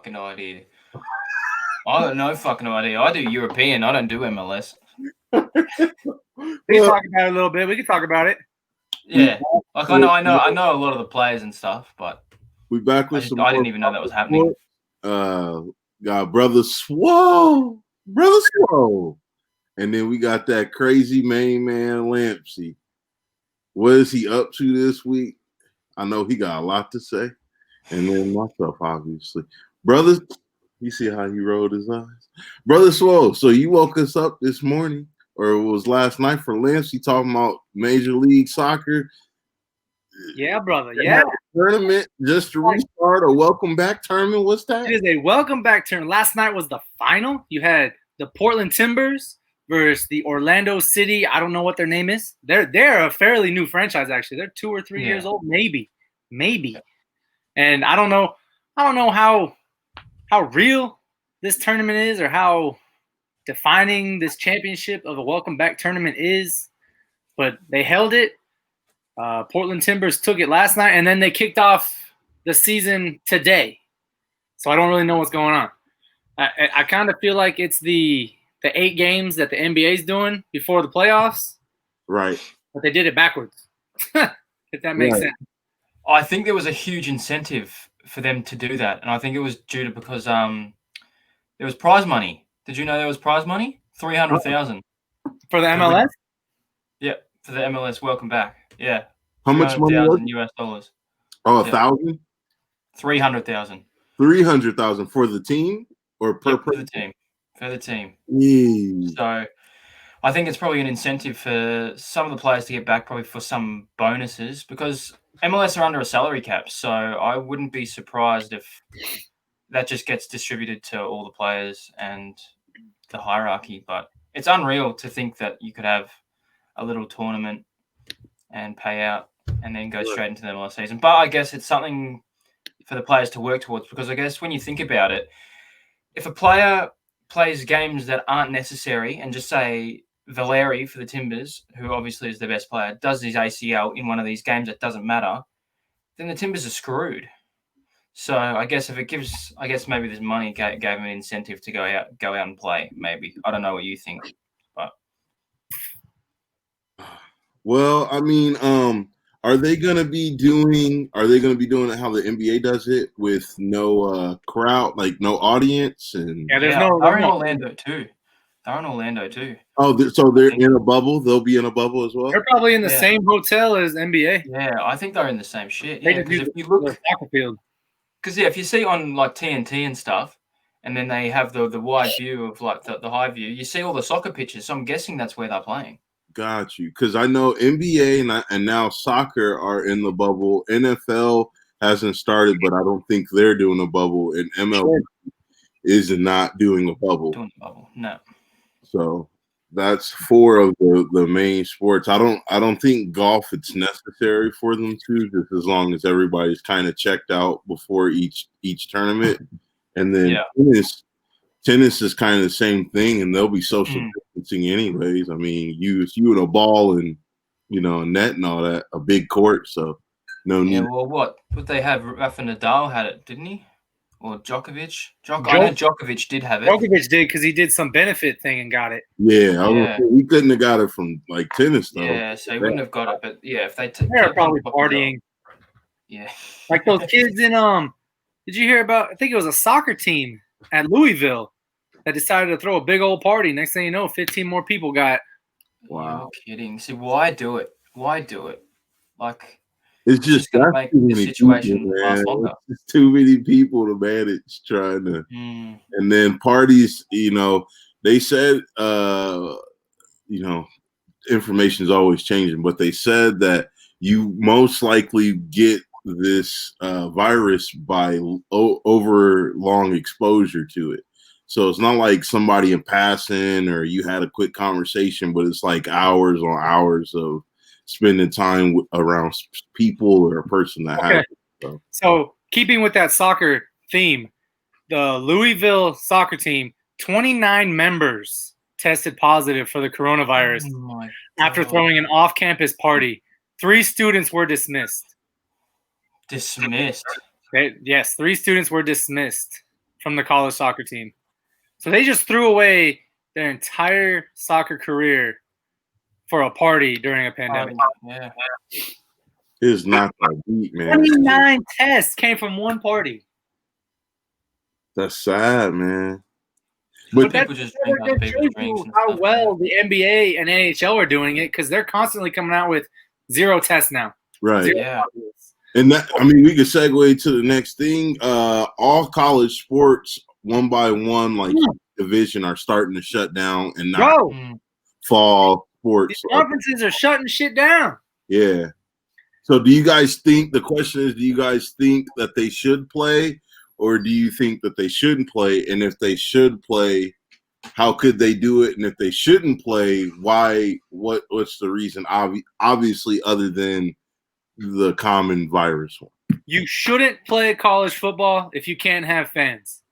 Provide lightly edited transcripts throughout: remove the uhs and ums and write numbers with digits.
fucking idea. I got no fucking idea. I do European. I don't do MLS. We can talk about it a little bit. We can talk about it. Yeah, like I know a lot of the players and stuff, but we back with I didn't even know that was happening. Got brother SWOLE, and then we got that crazy main man Lampzy. What is he up to this week? I know he got a lot to say, and then myself, obviously, brother. You see how he rolled his eyes, brother SWOLE. So you woke us up this morning, or it was last night for Lampzy talking about Major League Soccer. Yeah, brother. Yeah. Tournament just to restart, a welcome back tournament. What's that? It is a welcome back tournament. Last night was the final. You had the Portland Timbers versus the Orlando City. I don't know what their name is. They're a fairly new franchise, actually. They're 2 or 3 years old, maybe. And I don't know how real this tournament is or how defining this championship of a welcome back tournament is, but they held it. Portland Timbers took it last night, and then they kicked off the season today. So I don't really know what's going on. I kind of feel like it's the 8 games that the NBA is doing before the playoffs. Right. But they did it backwards, if that makes sense. I think there was a huge incentive for them to do that, and I think it was due to because there was prize money. Did you know there was prize money? 300,000 for the MLS. Yeah, for the MLS. Welcome back. Yeah. How much money was it? US dollars. Oh, 1,000. 300,000. 300,000 for the team or per for the team. For the team. So I think it's probably an incentive for some of the players to get back, probably for some bonuses, because MLS are under a salary cap. So I wouldn't be surprised if that just gets distributed to all the players and the hierarchy. But it's unreal to think that you could have a little tournament and pay out and then go straight into the MLS season. But I guess it's something for the players to work towards, because I guess when you think about it, if a player plays games that aren't necessary, and just say Valeri for the Timbers, who obviously is the best player, does his ACL in one of these games that doesn't matter, then the Timbers are screwed. So I guess if it gives, maybe this money gave him an incentive to go out and play. Maybe, I don't know what you think, but well, I mean, are they gonna be doing it how the NBA does it, with no crowd, like no audience? And there's they're in Orlando too. Oh, so they're in a bubble. They'll be in a bubble as well. They're probably in the same hotel as NBA. Yeah, I think they're in the same shit. Yeah, because if you look at the soccer field. Because if you see on like TNT and stuff, and then they have the wide view of like the high view, you see all the soccer pitches. So I'm guessing that's where they're playing. Got you. Because I know NBA and now soccer are in the bubble. NFL hasn't started, but I don't think they're doing a bubble. And MLS is not doing a bubble. No. So that's 4 of the main sports. I don't think golf it's necessary for them to, just as long as everybody's kind of checked out before each tournament. And then tennis is kind of the same thing, and they'll be social distancing anyways. I mean, you and a ball and a net and all that, a big court, so no need. Yeah, well, what they have? Rafa Nadal had it, didn't he? Or Djokovic? I know Djokovic did have it. Djokovic did, because he did some benefit thing and got it. Yeah, he couldn't have got it from like tennis though. Yeah, so he wouldn't have got it. But yeah, if they're probably partying. Yeah, like those kids in Did you hear about? I think it was a soccer team at Louisville that decided to throw a big old party. Next thing you know, 15 more people got. Wow, you're kidding. See, why do it? Like. It's just going to make the situation last longer. It's too many people to manage trying to. And then parties, they said, information is always changing, but they said that you most likely get this virus by over long exposure to it. So it's not like somebody in passing or you had a quick conversation, but it's like hours on hours of spending time around people or a person that has it. So keeping with that soccer theme, the Louisville soccer team, 29 members tested positive for the coronavirus after throwing an off-campus party. 3 students were dismissed. Dismissed? Yes, 3 students were dismissed from the college soccer team. So they just threw away their entire soccer career for a party during a pandemic. Yeah. It's not that deep, man. 29 tests came from one party. That's sad, man. But people just drink other people's drinks and how stuff. well the NBA and NHL are doing it because they're constantly coming out with 0 tests now. Right. 0 Yeah. And that, I mean, we could segue to the next thing. All college sports, one by one, like division, are starting to shut down and not fall sports. These conferences are shutting shit down. Yeah. So do you guys think, the question is, do you guys think that they should play, or do you think that they shouldn't play? And if they should play, how could they do it? And if they shouldn't play, why? What's the reason? Obviously, other than the common virus one. You shouldn't play college football if you can't have fans.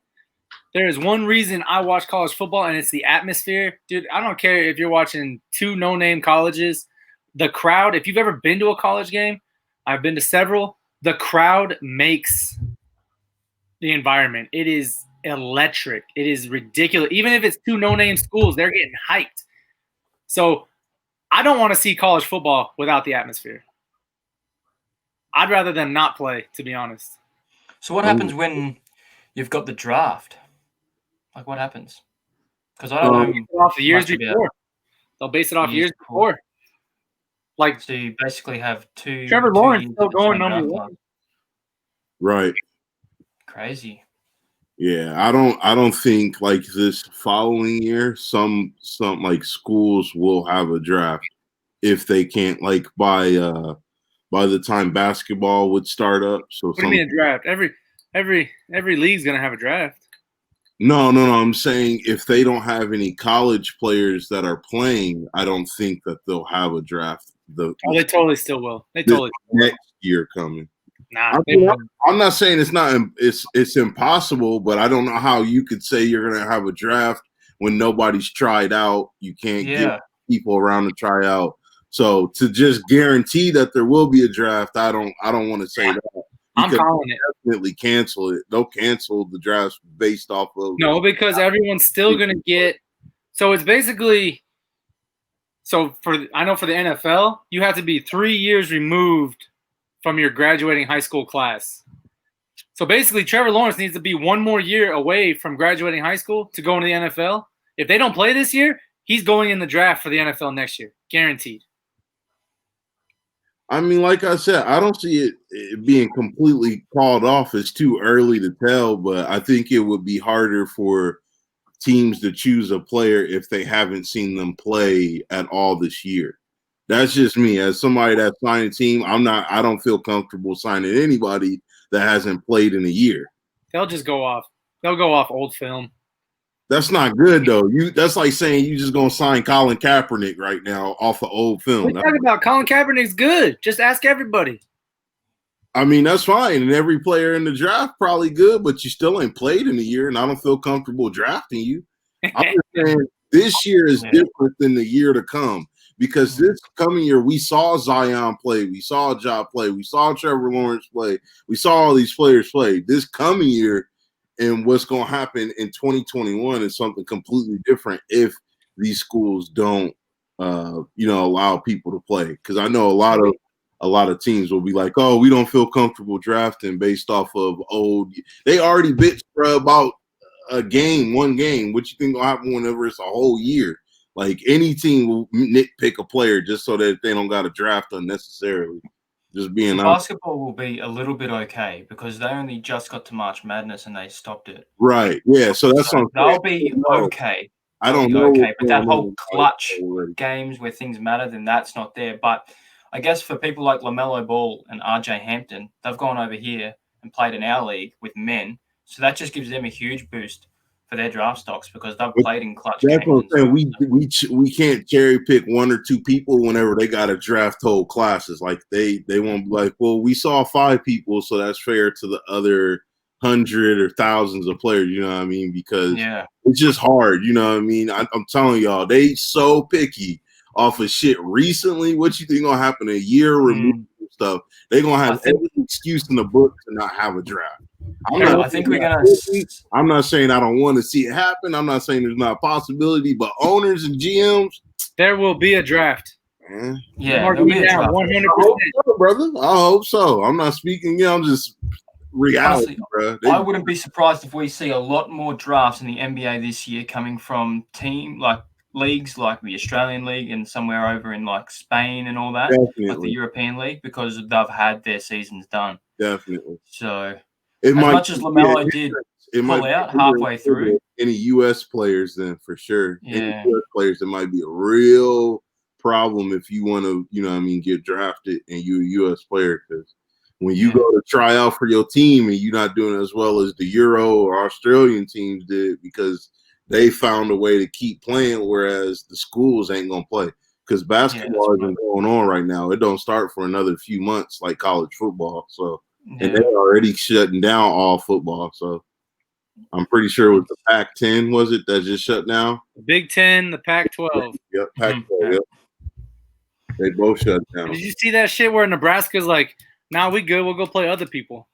There is one reason I watch college football, and it's the atmosphere. Dude, I don't care if you're watching 2 no-name colleges. The crowd, if you've ever been to a college game, I've been to several, the crowd makes the environment. It is electric. It is ridiculous. Even if it's 2 no-name schools, they're getting hyped. So I don't want to see college football without the atmosphere. I'd rather them not play, to be honest. So what happens when you've got the draft? Like, what happens? Because I don't know. Off the years before. They'll base it off years before. Like, so you basically have Trevor Lawrence still going number 1. Right. Crazy. Yeah, I don't think like this following year some like schools will have a draft if they can't, like by the time basketball would start up. So what do you mean a draft? Every league's gonna have a draft. No. I'm saying if they don't have any college players that are playing, I don't think that they'll have a draft. They totally still will. They totally next year coming. Nah, I'm not saying it's impossible, but I don't know how you could say you're gonna have a draft when nobody's tried out. You can't get people around to try out. So to just guarantee that there will be a draft, I don't want to say that. I'm calling it. Definitely cancel it. They'll cancel the drafts based off of because everyone's still gonna get. So it's basically. So I know for the NFL, you have to be 3 years removed from your graduating high school class. So basically, Trevor Lawrence needs to be 1 more year away from graduating high school to go into the NFL. If they don't play this year, he's going in the draft for the NFL next year, guaranteed. I mean, like I said, I don't see it being completely called off. It's too early to tell, but I think it would be harder for teams to choose a player if they haven't seen them play at all this year. That's just me. As somebody that signed a team, I don't feel comfortable signing anybody that hasn't played in a year. They'll just go off. They'll go off old film. That's not good though. That's like saying you just gonna sign Colin Kaepernick right now off of old film. What are you talking about? Colin Kaepernick's good. Just ask everybody. I mean, that's fine. And every player in the draft probably good, but you still ain't played in a year, and I don't feel comfortable drafting you. I'm just saying this year is different than the year to come. Because this coming year, we saw Zion play, we saw Ja play, we saw Trevor Lawrence play, we saw all these players play. This coming year, and what's going to happen in 2021 is something completely different if these schools don't, allow people to play. Because I know a lot of teams will be like, oh, we don't feel comfortable drafting based off of old. They already bitched about one game. What you think will happen whenever it's a whole year? Like any team will nitpick a player just so that they don't got to draft unnecessarily. Just being honest. Basketball will be a little bit okay because they only just got to March Madness and they stopped it. Right. Yeah. So that's what they'll be okay. I don't know. Okay, but that whole clutch games where things matter, then that's not there. But I guess for people like LaMelo Ball and RJ Hampton, they've gone over here and played in our league with men. So that just gives them a huge boost for their draft stocks because they've played in clutch games. That's what I'm saying. We can't cherry pick 1 or 2 people whenever they got to draft whole classes. Like they won't be like, well, we saw 5 people, so that's fair to the other 100 or thousands of players. You know what I mean? Because it's just hard. You know what I mean? I'm telling y'all, they so picky off of shit recently. What you think gonna happen a year removed from stuff? They gonna have every excuse in the book to not have a draft. I think we're gonna. I'm not saying I don't want to see it happen. I'm not saying there's not a possibility, but owners and GMs, there will be a draft. Man. Yeah, there'll be a draft. 100%, I hope so, brother. I hope so. I'm not speaking. I'm just reality, honestly, bro. I wouldn't be surprised if we see a lot more drafts in the NBA this year coming from leagues like the Australian League and somewhere over in like Spain and all that, like the European League, because they've had their seasons done. Definitely. So as much as LaMelo did pull out halfway through, any U.S. players, then for sure, any U.S. players, it might be a real problem if you want to, get drafted and you're a U.S. player, because when you go to try out for your team and you're not doing as well as the Euro or Australian teams did because they found a way to keep playing, whereas the schools ain't gonna play because basketball isn't going on right now. It don't start for another few months like college football. So and they're already shutting down all football. So I'm pretty sure it was the Pac-10, was it, that just shut down? The Big Ten, the Pac-12. Yep, Pac-12. Yep. They both shut down. Did you see that shit where Nebraska's like, "Nah, we good. We'll go play other people."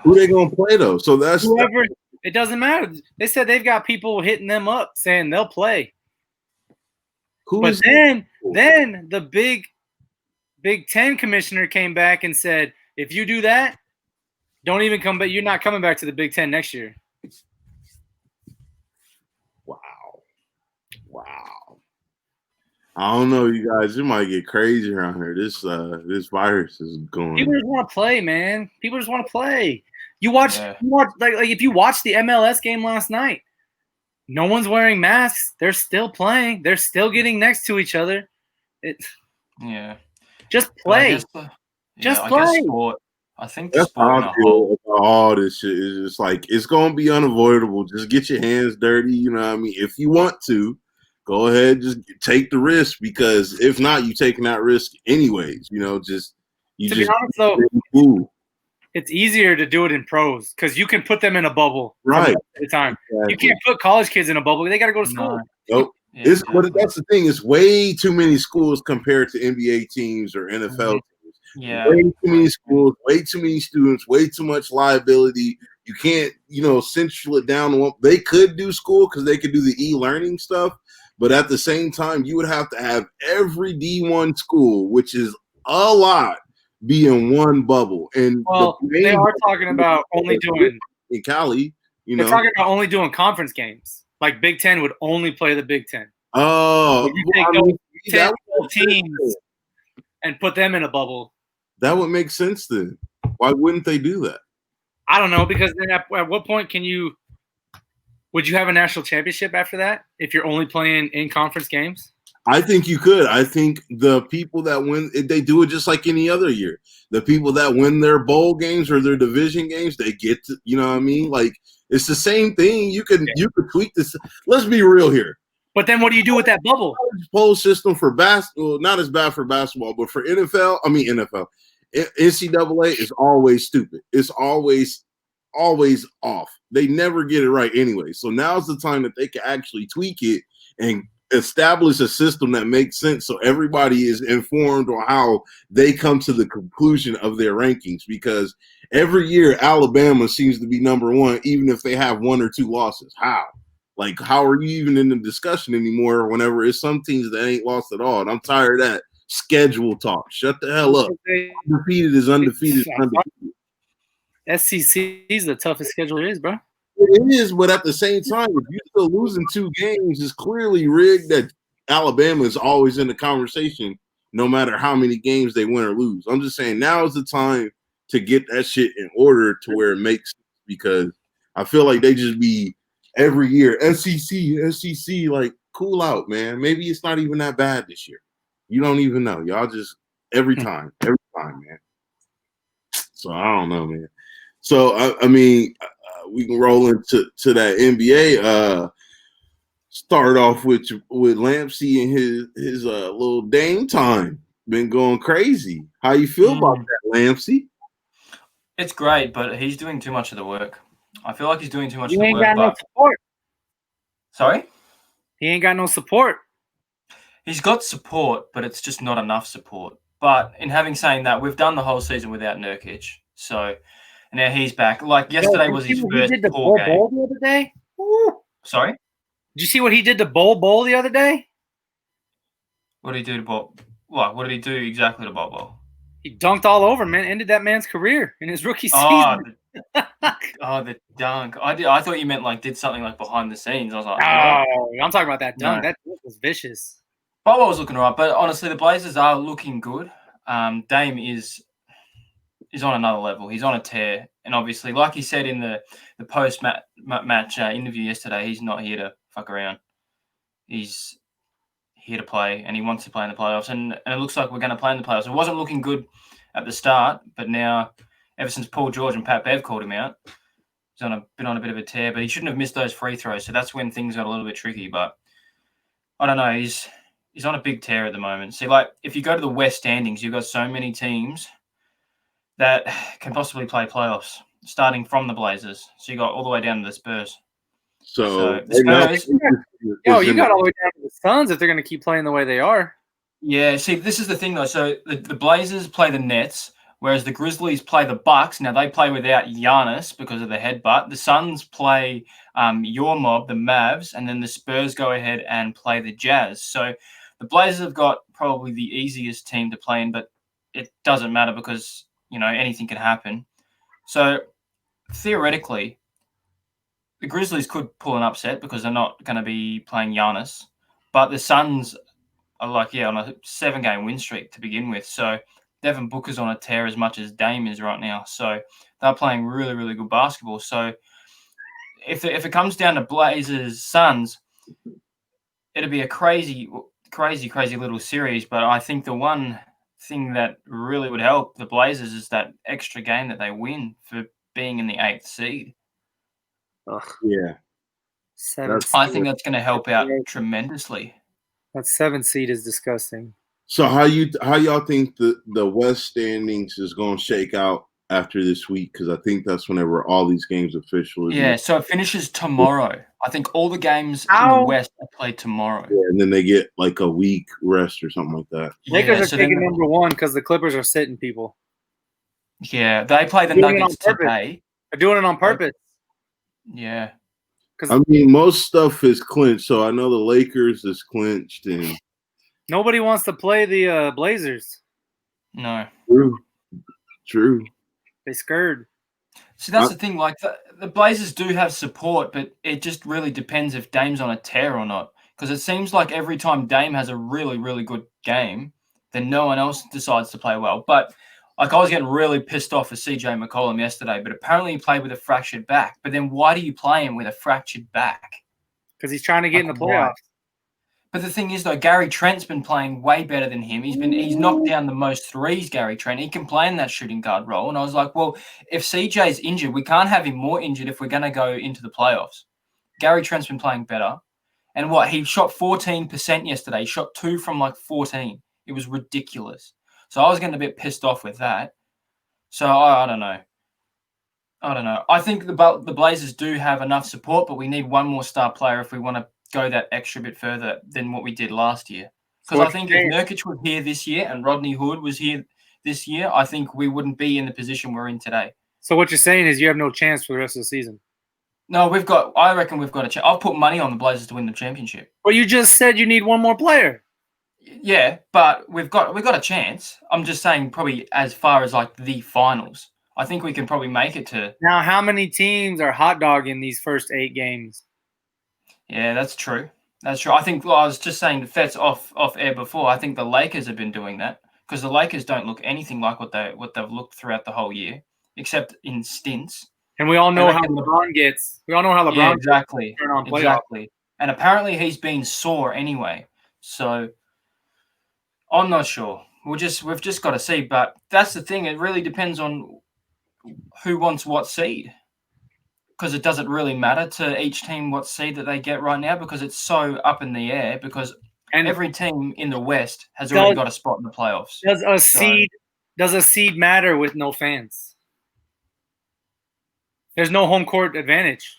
Who they gonna play though? So that's whoever. It doesn't matter. They said they've got people hitting them up saying they'll play. But then the Big Ten commissioner came back and said, if you do that, don't even come back. You're not coming back to the Big Ten next year. Wow. I don't know, you guys. It might get crazy around here. This virus is going. People just want to play, man. People just want to play. You watch like if you watch the MLS game last night, no one's wearing masks. They're still playing. They're still getting next to each other. Just play. Just play. I think that's how I feel about all this shit. Is just like it's gonna be unavoidable. Just get your hands dirty. You know what I mean? If you want to, go ahead, just take the risk, because if not, you're taking that risk anyways. Be honest though, it's easier to do it in pros because you can put them in a bubble right at a time. Exactly. You can't put college kids in a bubble. They got to go to school. Nope. That's the thing. It's way too many schools compared to NBA teams or NFL teams. Yeah. Way too many schools, way too many students, way too much liability. You can't, central it down to one. They could do school because they could do the e-learning stuff, but at the same time, you would have to have every D1 school, which is a lot, be in one bubble. And they are talking about only doing in Cali. They're talking about only doing conference games. Like Big Ten would only play the Big Ten. Oh, you take those 10 teams and put them in a bubble. That would make sense then. Why wouldn't they do that? I don't know, because then at what point would you have a national championship after that if you're only playing in conference games? I think you could. I think the people that win, they do it just like any other year. The people that win their bowl games or their division games, they get to, you know what I mean? Like, it's the same thing. You could tweak this. Let's be real here. But then what do you do with that bubble? Poll system for basketball, not as bad for basketball, but for NFL, NCAA is always stupid. It's always off. They never get it right anyway. So now's the time that they can actually tweak it and establish a system that makes sense so everybody is informed on how they come to the conclusion of their rankings, because every year Alabama seems to be number one even if they have one or two losses. How are you even in the discussion anymore whenever it's some teams that ain't lost at all? And I'm tired of that schedule talk. Shut the hell up. Undefeated is undefeated. SEC is the toughest schedule it is, bro. It is, but at the same time, if you're still losing 2 games, it's clearly rigged that Alabama is always in the conversation no matter how many games they win or lose. I'm just saying now is the time to get that shit in order to where it makes sense, because I feel like they just be every year, SEC, like, cool out, man. Maybe it's not even that bad this year. You don't even know. Y'all just every time, man. So I don't know, man. So, we can roll into that NBA. Start off with Lampzy and his little Dame time. Been going crazy. How you feel about that, Lampzy? It's great, but he's doing too much of the work. I feel like he's doing too much of the work. He ain't got no support. Sorry? He ain't got no support. He's got support, but it's just not enough support. But in saying that, we've done the whole season without Nurkic. So and now he's back. Like yesterday was his first poor game. Bowl the other day? Woo. Sorry? Did you see what he did to Bowl the other day? What did he do to Bowl? What did he do exactly to Bowl? He dunked all over, man. Ended that man's career in his rookie season. The dunk. I thought you meant like did something like behind the scenes. I was like, oh, I'm talking about that dunk. No. That was vicious. Bowl was looking all right, but honestly, the Blazers are looking good. Dame is on another level. He's on a tear, and obviously, like he said in the post match interview yesterday, he's not here to fuck around. He's here to play, and he wants to play in the playoffs. And it looks like we're going to play in the playoffs. It wasn't looking good at the start, but now, ever since Paul George and Pat Bev called him out, he's been on a bit of a tear. But he shouldn't have missed those free throws, so that's when things got a little bit tricky. But I don't know. He's on a big tear at the moment. See, like if you go to the West standings, you've got so many teams that can possibly play playoffs, starting from the Blazers. So you got all the way down to the Spurs. So the Spurs, you got all the way down to the Suns if they're going to keep playing the way they are. Yeah, see, this is the thing, though. So the Blazers play the Nets, whereas the Grizzlies play the Bucks. Now, they play without Giannis because of the headbutt. The Suns play your mob, the Mavs, and then the Spurs go ahead and play the Jazz. So the Blazers have got probably the easiest team to play in, but it doesn't matter because, anything can happen. So theoretically, the Grizzlies could pull an upset because they're not going to be playing Giannis. But the Suns are on a 7-game win streak to begin with. So Devin Booker's on a tear as much as Dame is right now. So they're playing really, really good basketball. So if it comes down to Blazers, Suns, it'll be a crazy, crazy, crazy little series. But I think the one thing that really would help the Blazers is that extra game that they win for being in the 8th seed. Ugh. Yeah. I think that's going to help out tremendously. That 7th seed is disgusting. So how y'all think the West standings is going to shake out after this week? Because I think that's whenever all these games officially. Yeah, so it finishes tomorrow. I think all the games in the West are played tomorrow. Yeah, and then they get like a week rest or something like that. Lakers are taking number 1 because the Clippers are sitting people. Yeah, they play the Nuggets today. They're doing it on purpose. Yeah. I mean, most stuff is clinched, so I know the Lakers is clinched, and nobody wants to play the Blazers. No. True. They scared. See, that's the thing. Like the Blazers do have support, but it just really depends if Dame's on a tear or not. Because it seems like every time Dame has a really, really good game, then no one else decides to play well. But like I was getting really pissed off with CJ McCollum yesterday, but apparently he played with a fractured back. But then why do you play him with a fractured back? Because he's trying to get in the playoffs. But the thing is, though, Gary Trent's been playing way better than him. He's knocked down the most threes, Gary Trent. He can play in that shooting guard role. And I was like, well, if CJ's injured, we can't have him more injured if we're going to go into the playoffs. Gary Trent's been playing better. And he shot 14% yesterday. He shot 2 from like 14. It was ridiculous. So I was getting a bit pissed off with that. So I don't know. I think the Blazers do have enough support, but we need one more star player if we want to go that extra bit further than what we did last year. Because I think if Nurkic was here this year and Rodney Hood was here this year, I think we wouldn't be in the position we're in today. So what you're saying is you have no chance for the rest of the season? No, I reckon we've got a chance. I'll put money on the Blazers to win the championship. Well, you just said you need one more player. Yeah, but we've got a chance. I'm just saying probably as far as like the finals. I think we can probably make it to. Now, how many teams are hot dogging these first 8 games? Yeah, that's true. That's true. I think I was just saying to Fets off air before. I think the Lakers have been doing that because the Lakers don't look anything like what they've looked throughout the whole year, except in stints. And we all know how LeBron gets. We all know how LeBron yeah, exactly. Gets on playoff. Exactly. And apparently he's been sore anyway. So I'm not sure. We've just got to see. But that's the thing. It really depends on who wants what seed. Because it doesn't really matter to each team what seed that they get right now because it's so up in the air because every team in the West has already got a spot in the playoffs. Does a seed matter with no fans? There's no home court advantage.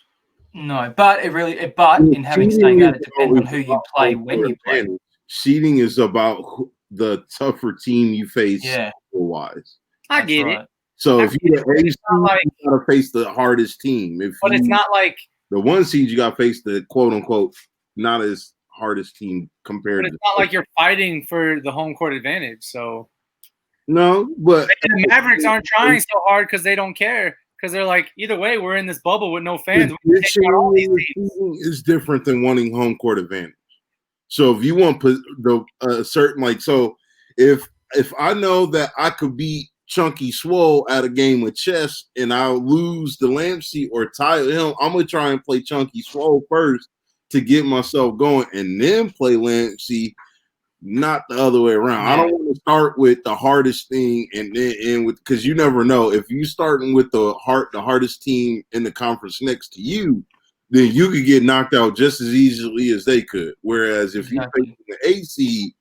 No, but in having saying that, it depends on who you play when you play. Seeding is about the tougher team you face Yeah. wise. I get it. So if you're the AC, like, you gotta face the hardest team. But it's not like the 1 seed, you gotta face the quote unquote not as hardest team compared. But it's not like you're fighting for the home court advantage. So no, but the Mavericks aren't trying so hard because they don't care. Because they're like, either way, we're in this bubble with no fans. We can take out all these teams. Is different than wanting home court advantage. So if you want the certain like, so if I know that I could beat Chunky Swole at a game of chess and I'll lose the Lampzy or tie him, I'm gonna try and play Chunky Swole first to get myself going, and then play Lampzy, not the other way around. I don't want to start with the hardest thing and then end with, because you never know if you starting with the hardest team in the conference next to you, then you could get knocked out just as easily as they could. Whereas if you face the AC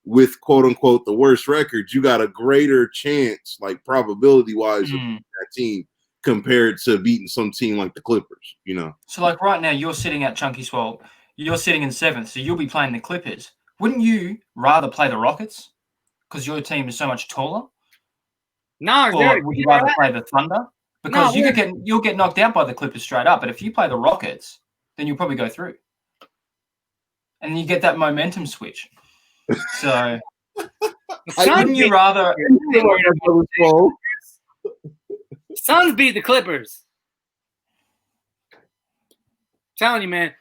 with quote unquote the worst record, you got a greater chance, like probability wise, of beating that team compared to beating some team like the Clippers, you know. So like right now, you're sitting at Chunky Swole. You're sitting in 7th, so you'll be playing the Clippers. Wouldn't you rather play the Rockets because your team is so much taller? No, or would you rather play the Thunder? Because you'll get knocked out by the Clippers straight up. But if you play the Rockets, then you'll probably go through, and you get that momentum switch. So wouldn't you rather? Suns beat the Clippers. I'm telling you, man.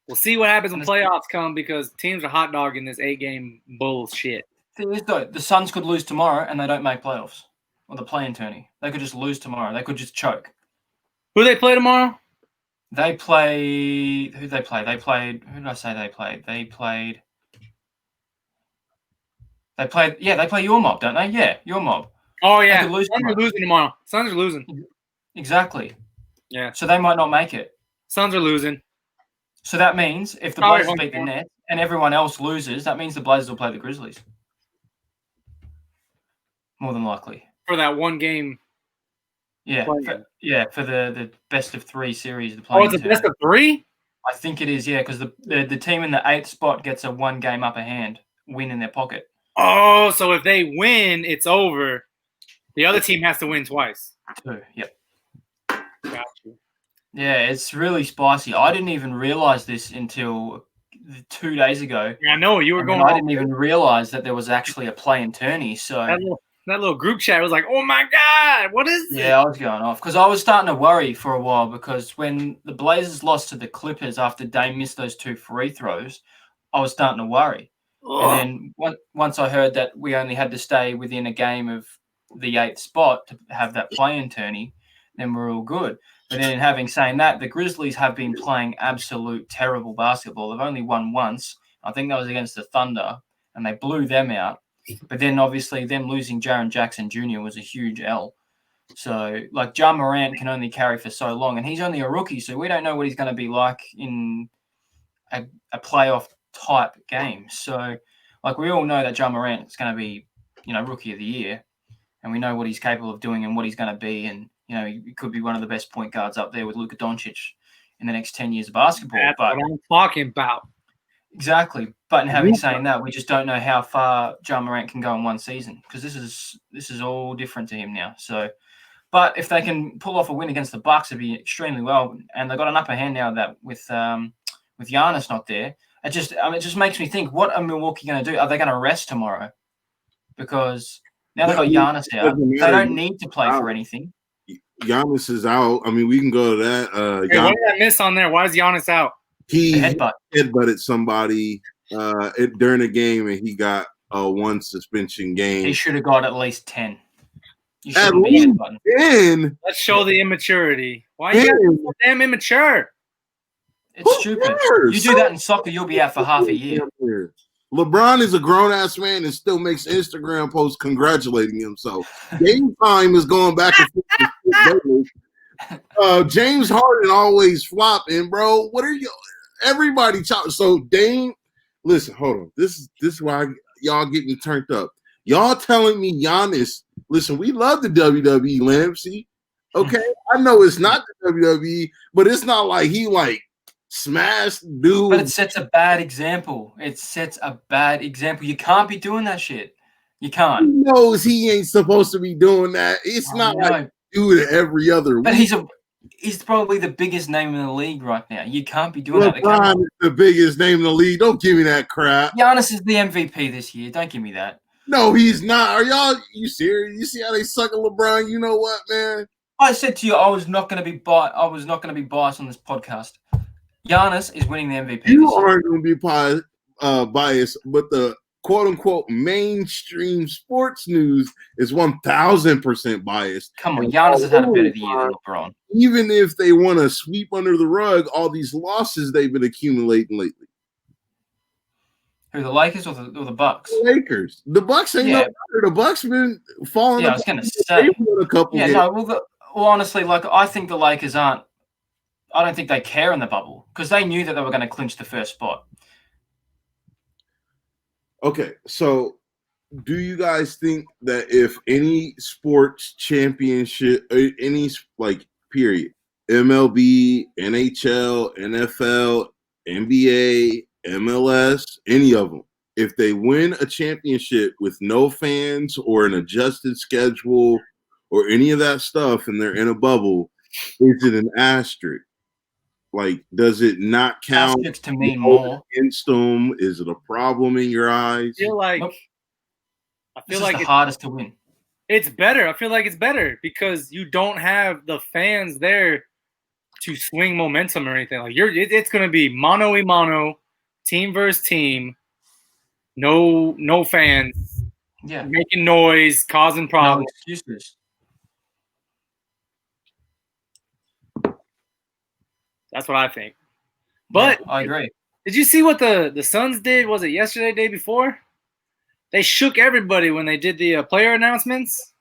We'll see what happens when playoffs come because teams are hot dogging this 8-game bullshit. Thing is, though, the Suns could lose tomorrow and they don't make playoffs or the play-in tourney. They could just lose tomorrow. They could just choke. Who they play tomorrow? They play. Who they play? They played. Who did I say they played? They played. Yeah, they play your mob, don't they? Yeah, your mob. Oh yeah, Suns are losing tomorrow. Suns are losing. Exactly. Yeah. So they might not make it. Suns are losing. So that means if the Blazers beat the Nets and everyone else loses, that means the Blazers will play the Grizzlies. More than likely. For that one game. Yeah. For the best of 3 series. Oh, it's a best of 3? I think it is, yeah, because the team in the 8th spot gets a 1-game upper hand win in their pocket. Oh, so if they win, it's over. The other team has to win twice. 2, yep. Got you. Yeah, it's really spicy. I didn't even realize this until 2 days ago. Yeah, I know you were going. I didn't even realize that there was actually a play-in tourney. So that little group chat was like, "Oh my god, what is this?" Yeah, I was going off because I was starting to worry for a while because when the Blazers lost to the Clippers after Dame missed those 2 free throws, I was starting to worry. Ugh. And then once I heard that we only had to stay within a game of the 8th spot to have that play-in tourney, then we're all good. But then having saying that, the Grizzlies have been playing absolute terrible basketball. They've only won once. I think that was against the Thunder, and they blew them out. But then obviously them losing Jaren Jackson Jr. was a huge L. So like Ja Morant can only carry for so long, and he's only a rookie, so we don't know what he's going to be like in a playoff type game. So like we all know that Ja Morant is going to be, rookie of the year, and we know what he's capable of doing and what he's going to be, and he could be one of the best point guards up there with Luka Doncic in the next 10 years of basketball. That's what I'm talking about. Exactly. But in having saying that, we just don't know how far Ja Morant can go in one season because this is all different to him now. So, but if they can pull off a win against the Bucks, it'd be extremely well. And they've got an upper hand now that with Giannis not there, it just makes me think, what are Milwaukee going to do? Are they going to rest tomorrow? Because now they've got Giannis out. They don't need to play for anything. Giannis is out. I mean, we can go to that. What did I miss on there? Why is Giannis out? He headbutted somebody during a game, and he got 1 suspension game. He should have got at least 10. At least 10? Let's show the immaturity. Why are you so damn immature? It's stupid. You do that in soccer, you'll be out for half a year. LeBron is a grown-ass man and still makes Instagram posts congratulating himself. Game time is going back and forth. James Harden always flopping, bro. What are you? Everybody talking. So Dame, listen, hold on. This is why y'all get me turned up. Y'all telling me Giannis? Listen, we love the WWE, Lampzy. Okay, I know it's not the WWE, but it's not like he smash dude. But it sets a bad example. You can't be doing that shit. You can't. He knows he ain't supposed to be doing that. It's not like do it every other week. But he's probably the biggest name in the league right now. You can't be doing that. LeBron is the biggest name in the league. Don't give me that crap. Giannis is the MVP this year. Don't give me that. No, he's not. Are you serious? You see how they suck at LeBron? You know what, man? I said to you, I was not going to be biased on this podcast. Giannis is winning the MVP. You aren't going to be biased, but the quote-unquote mainstream sports news is 1,000% biased. Come on, Giannis has had a better year than LeBron. Even if they want to sweep under the rug all these losses they've been accumulating lately. Who, the Lakers or the Bucks? The Lakers. The Bucks ain't no better. The Bucks been falling. Yeah, I was going to say. A couple games. Well, honestly, like I think the Lakers aren't. I don't think they care in the bubble because they knew that they were going to clinch the first spot. Okay, so do you guys think that if any sports championship, any period, MLB, NHL, NFL, NBA, MLS, any of them, if they win a championship with no fans or an adjusted schedule or any of that stuff and they're in a bubble, is it an asterisk? Like, does it not count? Asterisks to mean more against them? Is it a problem in your eyes? I feel like it's hardest to win. It's better. I feel like it's better because you don't have the fans there to swing momentum or anything. Like it's going to be mano a mano, team versus team. No fans. Yeah, making noise, causing problems. No excuses. That's what I think. But yeah, I agree. Did you see what the Suns did? Was it yesterday, day before? They shook everybody when they did the player announcements.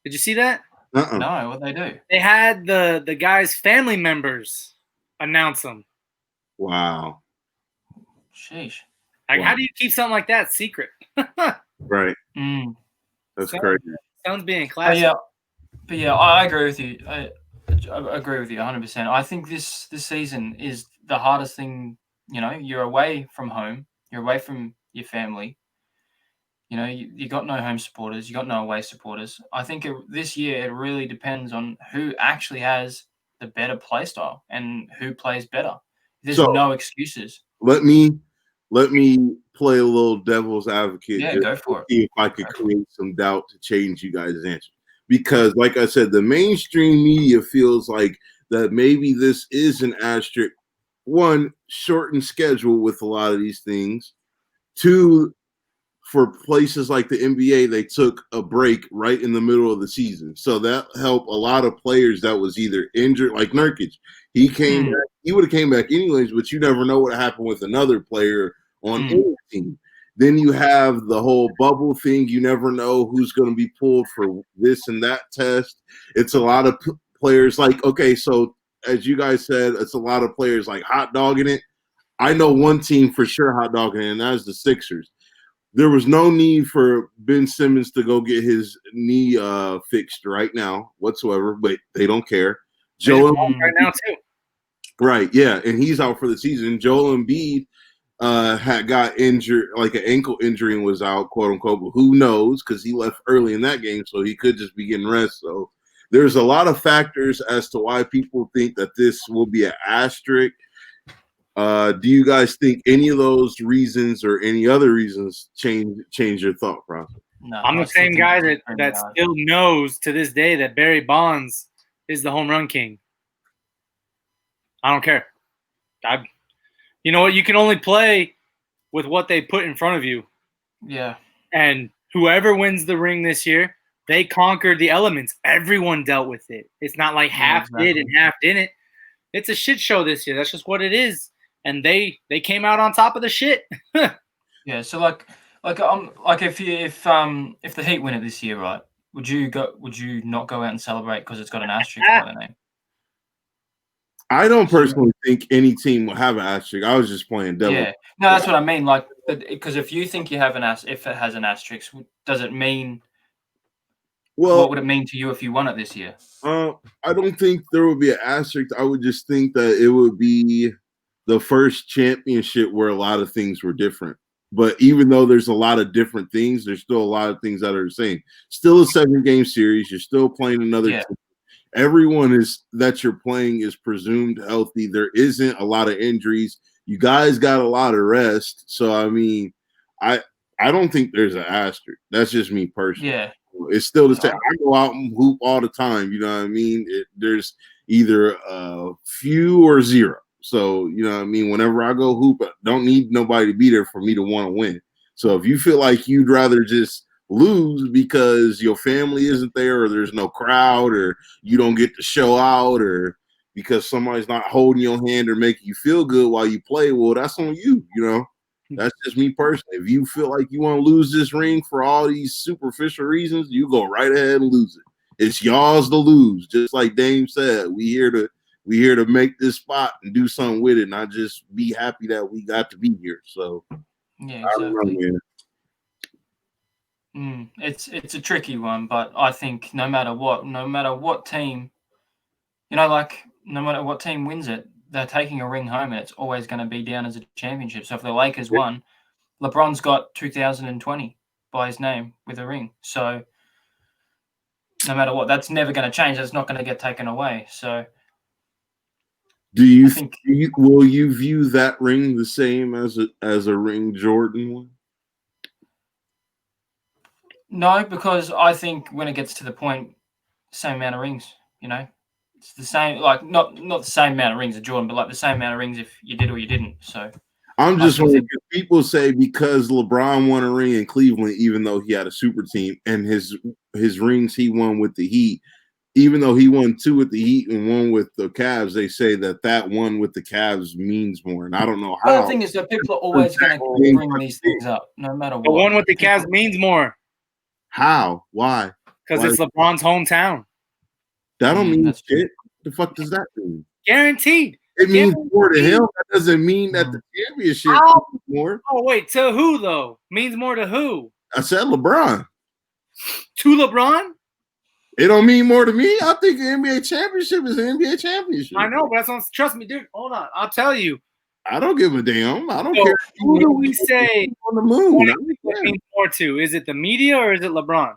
Did you see that? No, what'd they do? They had the guys' family members announce them. Wow. Sheesh. Like, how do you keep something like that secret? Right. That's crazy. Suns being classy. But yeah, I agree with you. I agree with you 100%. I think this season is the hardest thing. You know, you're away from home. You're away from your family. You know, you got no home supporters. You got no away supporters. I think this year it really depends on who actually has the better play style and who plays better. There's no excuses. Let me play a little devil's advocate. Yeah, go for it. See if I could create some doubt to change you guys' answer. Because, like I said, the mainstream media feels like that maybe this is an asterisk. One, shortened schedule with a lot of these things. Two, for places like the NBA, they took a break right in the middle of the season. So that helped a lot of players that was either injured, like Nurkic. He came back. He would have came back anyways, but you never know what happened with another player on any team. Then you have the whole bubble thing. You never know who's going to be pulled for this and that test. It's a lot of players like, okay, so as you guys said, it's a lot of players like hot dogging it. I know one team for sure hot dogging it, and that's the Sixers. There was no need for Ben Simmons to go get his knee fixed right now whatsoever, but they don't care. Joel right now too. Right, yeah, and he's out for the season. Joel Embiid had got injured, like an ankle injury, and was out, quote unquote. But who knows? Because he left early in that game, so he could just be getting rest. So there's a lot of factors as to why people think that this will be an asterisk. Do you guys think any of those reasons or any other reasons change your thought process? No, I'm the same guy that still knows to this day that Barry Bonds is the home run king. I don't care. You know what? You can only play with what they put in front of you. Yeah. And whoever wins the ring this year, they conquered the elements. Everyone dealt with it. It's not like half did and half didn't. It's a shit show this year. That's just what it is. And they came out on top of the shit. Yeah. So like if the Heat win it this year, right? Would you not go out and celebrate because it's got an asterisk by the name? I don't personally think any team will have an asterisk. I was just playing devil. Yeah, no, that's what I mean. Like, because if you think you have if it has an asterisk, does it mean? Well, what would it mean to you if you won it this year? I don't think there would be an asterisk. I would just think that it would be the first championship where a lot of things were different. But even though there's a lot of different things, there's still a lot of things that are the same. Still a 7-game series. You're still playing another team. Everyone that you're playing is presumed healthy. There isn't a lot of injuries. You guys got a lot of rest. So, I mean, I don't think there's an asterisk. That's just me personally. Yeah. It's still the same. I go out and hoop all the time. You know what I mean? There's either a few or zero. So, you know what I mean? Whenever I go hoop, I don't need nobody to be there for me to want to win. So if you feel like you'd rather just lose because your family isn't there or there's no crowd or you don't get to show out or because somebody's not holding your hand or making you feel good while you play, well, that's on you, you know? That's just me personally. If you feel like you want to lose this ring for all these superficial reasons, you go right ahead and lose it. It's y'all's to lose. Just like Dame said, we here to make this spot and do something with it, not just be happy that we got to be here. So yeah, exactly. It's a tricky one, but I think no matter what team, you know, like no matter what team wins it, they're taking a ring home, and it's always going to be down as a championship. So if the Lakers won, LeBron's got 2020 by his name with a ring. So no matter what, that's never going to change. That's not going to get taken away. So will you view that ring the same as a ring Jordan won? No, because I think when it gets to the point, same amount of rings, you know, it's the same, like not the same amount of rings as Jordan, but like the same amount of rings if you did or you didn't. So I'm just wondering, people say because LeBron won a ring in Cleveland, even though he had a super team, and his rings he won with the Heat, even though he won 2 with the Heat and 1 with the Cavs, they say that one with the Cavs means more. And I don't know how. But the thing is that people are always going to bring these things up, no matter what. The one with the Cavs means more. How? Why? Because it's LeBron's hometown. That don't mean shit. The fuck does that mean? Guaranteed. It means more to him. That doesn't mean that the championship means more. Oh, wait. To who, though? Means more to who? I said LeBron. To LeBron? It don't mean more to me. I think the NBA championship is an NBA championship. I know, but that's not, trust me, dude. Hold on. I'll tell you. I don't give a damn. I don't care. Who do we say on the moon? Means more to? Is it the media or is it LeBron?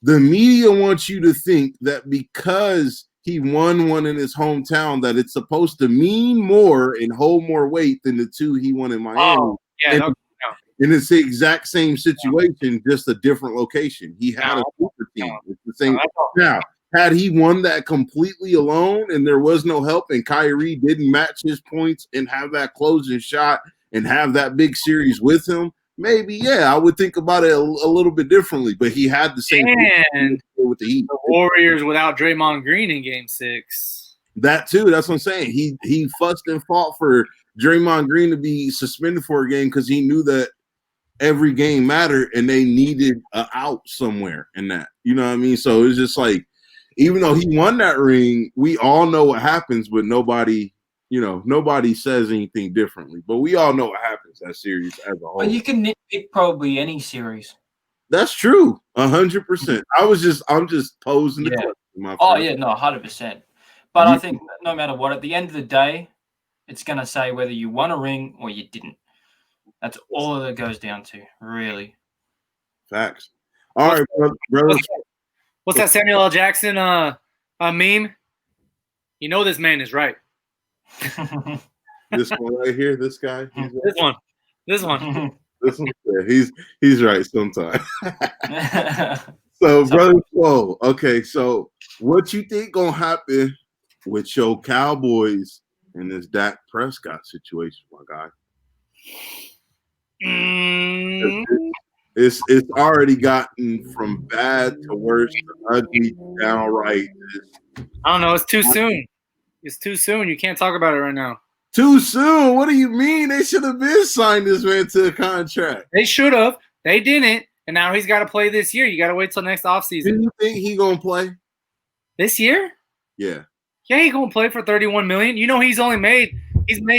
The media wants you to think that because he won one in his hometown, that it's supposed to mean more and hold more weight than the 2 he won in Miami. Oh, yeah. And it's the exact same situation, just a different location. He had a super team. It's the same. Now, had he won that completely alone and there was no help and Kyrie didn't match his points and have that closing shot and have that big series with him, maybe, yeah, I would think about it a little bit differently. But he had the same and with the Heat. The Warriors without Draymond Green in Game 6. That too. That's what I'm saying. He fussed and fought for Draymond Green to be suspended for a game because he knew that every game mattered and they needed an out somewhere in that. You know what I mean? So it's just like, even though he won that ring, we all know what happens, but nobody says anything differently. But we all know what happens that series as a whole. But you can nitpick probably any series. That's true, 100%. I'm just posing the question, my friend. Oh yeah, no, 100%. But I think no matter what, at the end of the day, it's gonna say whether you won a ring or you didn't. That's all it goes down to, really. Facts. All right, brother. What's that Samuel L. Jackson meme? You know this man is right. This one right here, this guy. This one. Yeah, he's right sometimes. So, brother SWOLE, okay, so what you think gonna happen with your Cowboys in this Dak Prescott situation, my guy? It's already gotten from bad to worse to ugly to downright. I don't know. It's too soon. It's too soon. You can't talk about it right now. Too soon? What do you mean? They should have been signed this man to a contract. They should have. They didn't. And now he's got to play this year. You got to wait till next offseason. Do you think he going to play? This year? Yeah. Yeah, he's going to play for $31 million. You know, he's made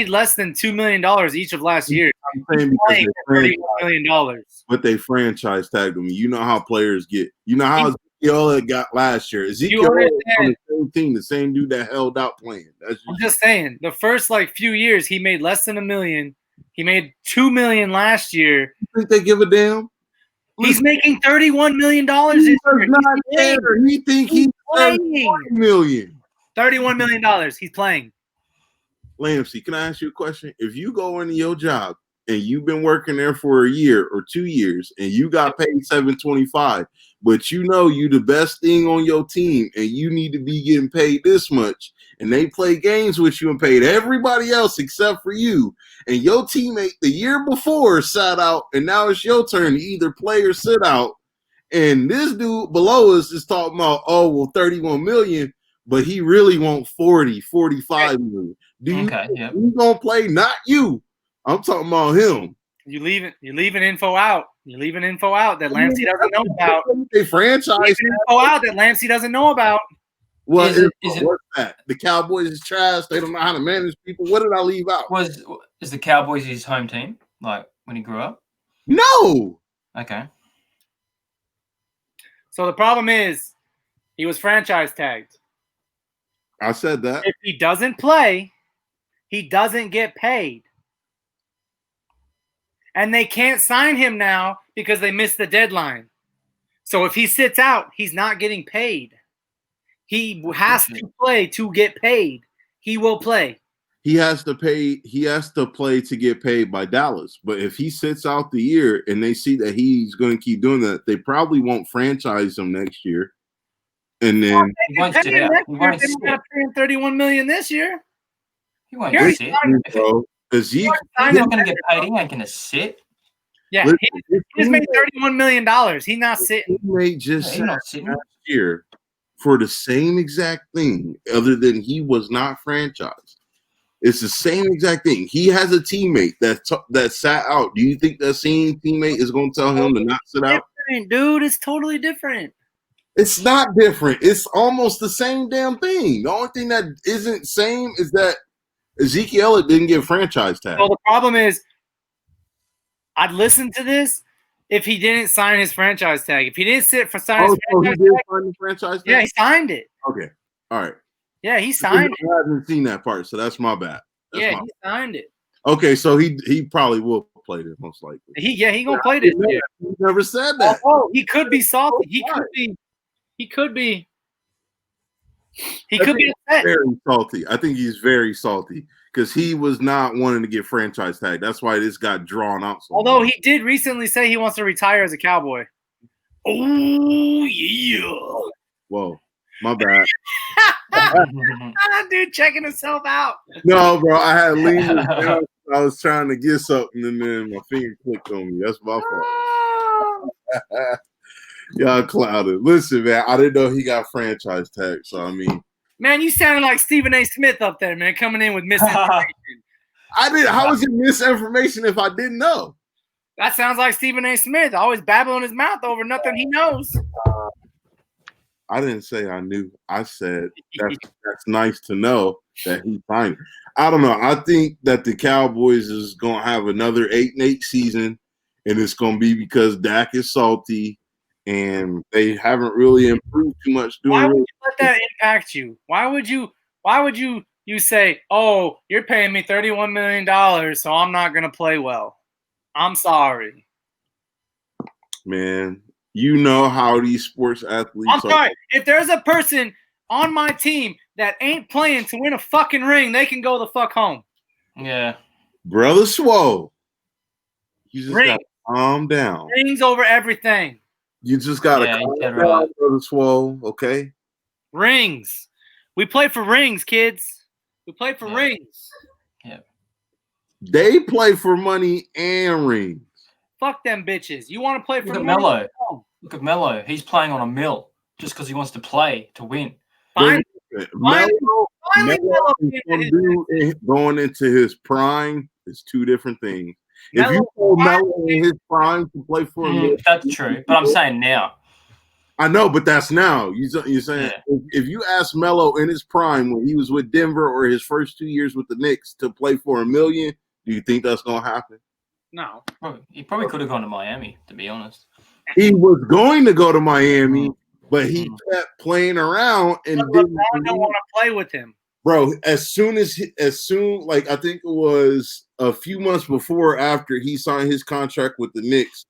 less than $2 million each of last year. I'm saying because $31 million. But they franchise tagged him. You know how players get. You know how Ezekiel got last year. Ezekiel was on the same team, the same dude that held out playing. I'm just saying, the first few years he made less than $1 million. He made $2 million last year. You think they give a damn? He's making $31 million this He year. does not care. He think he's playing. $20 million. $31 million. He's playing. Lampzy, can I ask you a question? If you go into your job and you've been working there for a year or 2 years and you got paid $725, but you know you the best thing on your team and you need to be getting paid this much, and they play games with you and paid everybody else except for you, and your teammate the year before sat out, and now it's your turn to either play or sit out, and this dude below us is talking about, oh, well, 31 million, but he really want 40, 45 million. Do you he's gonna play? Not you. I'm talking about him. You're leaving info out. You're leaving info out that Lampzy doesn't know about. A franchise info out that Lampzy doesn't know about. Well, what's that? The Cowboys is trash. They don't know how to manage people. What did I leave out? Is the Cowboys his home team? Like when he grew up? No. Okay. So the problem is, he was franchise tagged. I said that. If he doesn't play, he doesn't get paid. And they can't sign him now because they missed the deadline. So if he sits out, he's not getting paid. He has to play to get paid. He will play. He has to pay. He has to play to get paid by Dallas. But if he sits out the year and they see that he's going to keep doing that, they probably won't franchise him next year. And then he won't sit out. He won't sit. $31 million this year. He won't sit, bro. Because he's not going to get paid. He ain't going to sit. Yeah, he's made $31 million. He's not sitting. He may just sat last year for the same exact thing, other than he was not franchised. It's the same exact thing. He has a teammate that sat out. Do you think that same teammate is going to tell him to not sit out? Dude, it's totally different. It's not different. It's almost the same damn thing. The only thing that isn't same is that Ezekiel Elliott didn't get franchise tag. Well, the problem is, I'd listen to this if he didn't sign his franchise tag. If he didn't sit for signing his franchise tag, yeah, he signed it. Okay, all right. Yeah, he signed it. I haven't seen that part, so that's my bad. He signed it. Okay, so he probably will play this most likely. He gonna play this year. He never said that. Oh, he could be salty. He could be upset. Very salty. I think he's very salty because he was not wanting to get franchise tag. That's why this got drawn out. Although he did recently say he wants to retire as a Cowboy. Oh yeah. Whoa, my bad. Dude, checking himself out. No, bro, I had leaned down. I was trying to get something, and then my finger clicked on me. That's my fault. Y'all clouded. Listen, man, I didn't know he got franchise tag. So I mean, man, you sounded like Stephen A. Smith up there, man, coming in with misinformation. How was it misinformation if I didn't know? That sounds like Stephen A. Smith, always babbling his mouth over nothing he knows. I didn't say I knew. I said that's nice to know that he signed. I don't know. I think that the Cowboys is gonna have another 8-8 season, and it's gonna be because Dak is salty. And they haven't really improved too much. Why would you let that impact you? Why would you say, "Oh, you're paying me $31 million, so I'm not gonna play well"? I'm sorry, man. You know how these sports athletes. I'm sorry. If there's a person on my team that ain't playing to win a fucking ring, they can go the fuck home. Yeah, brother SWOLE. You just gotta calm down. Rings over everything. You just gotta calm down, brother SWOLE. Okay. Rings. We play for rings, kids. We play for rings. Yeah. They play for money and rings. Fuck them bitches. You want to play for Look at MELO. Look at MELO. He's playing on a mill just because he wants to play to win. MELO going into his prime is two different things. If you call MELO in his prime to play for him, that's true. But I'm saying now. I know, but that's now. You're saying if you ask MELO in his prime when he was with Denver or his first 2 years with the Knicks to play for $1 million, do you think that's gonna happen? No. He probably could have gone to Miami, to be honest. He was going to go to Miami, but he kept playing around and didn't want to play with him. bro. As soon, like I think it was a few months before or after he signed his contract with the Knicks,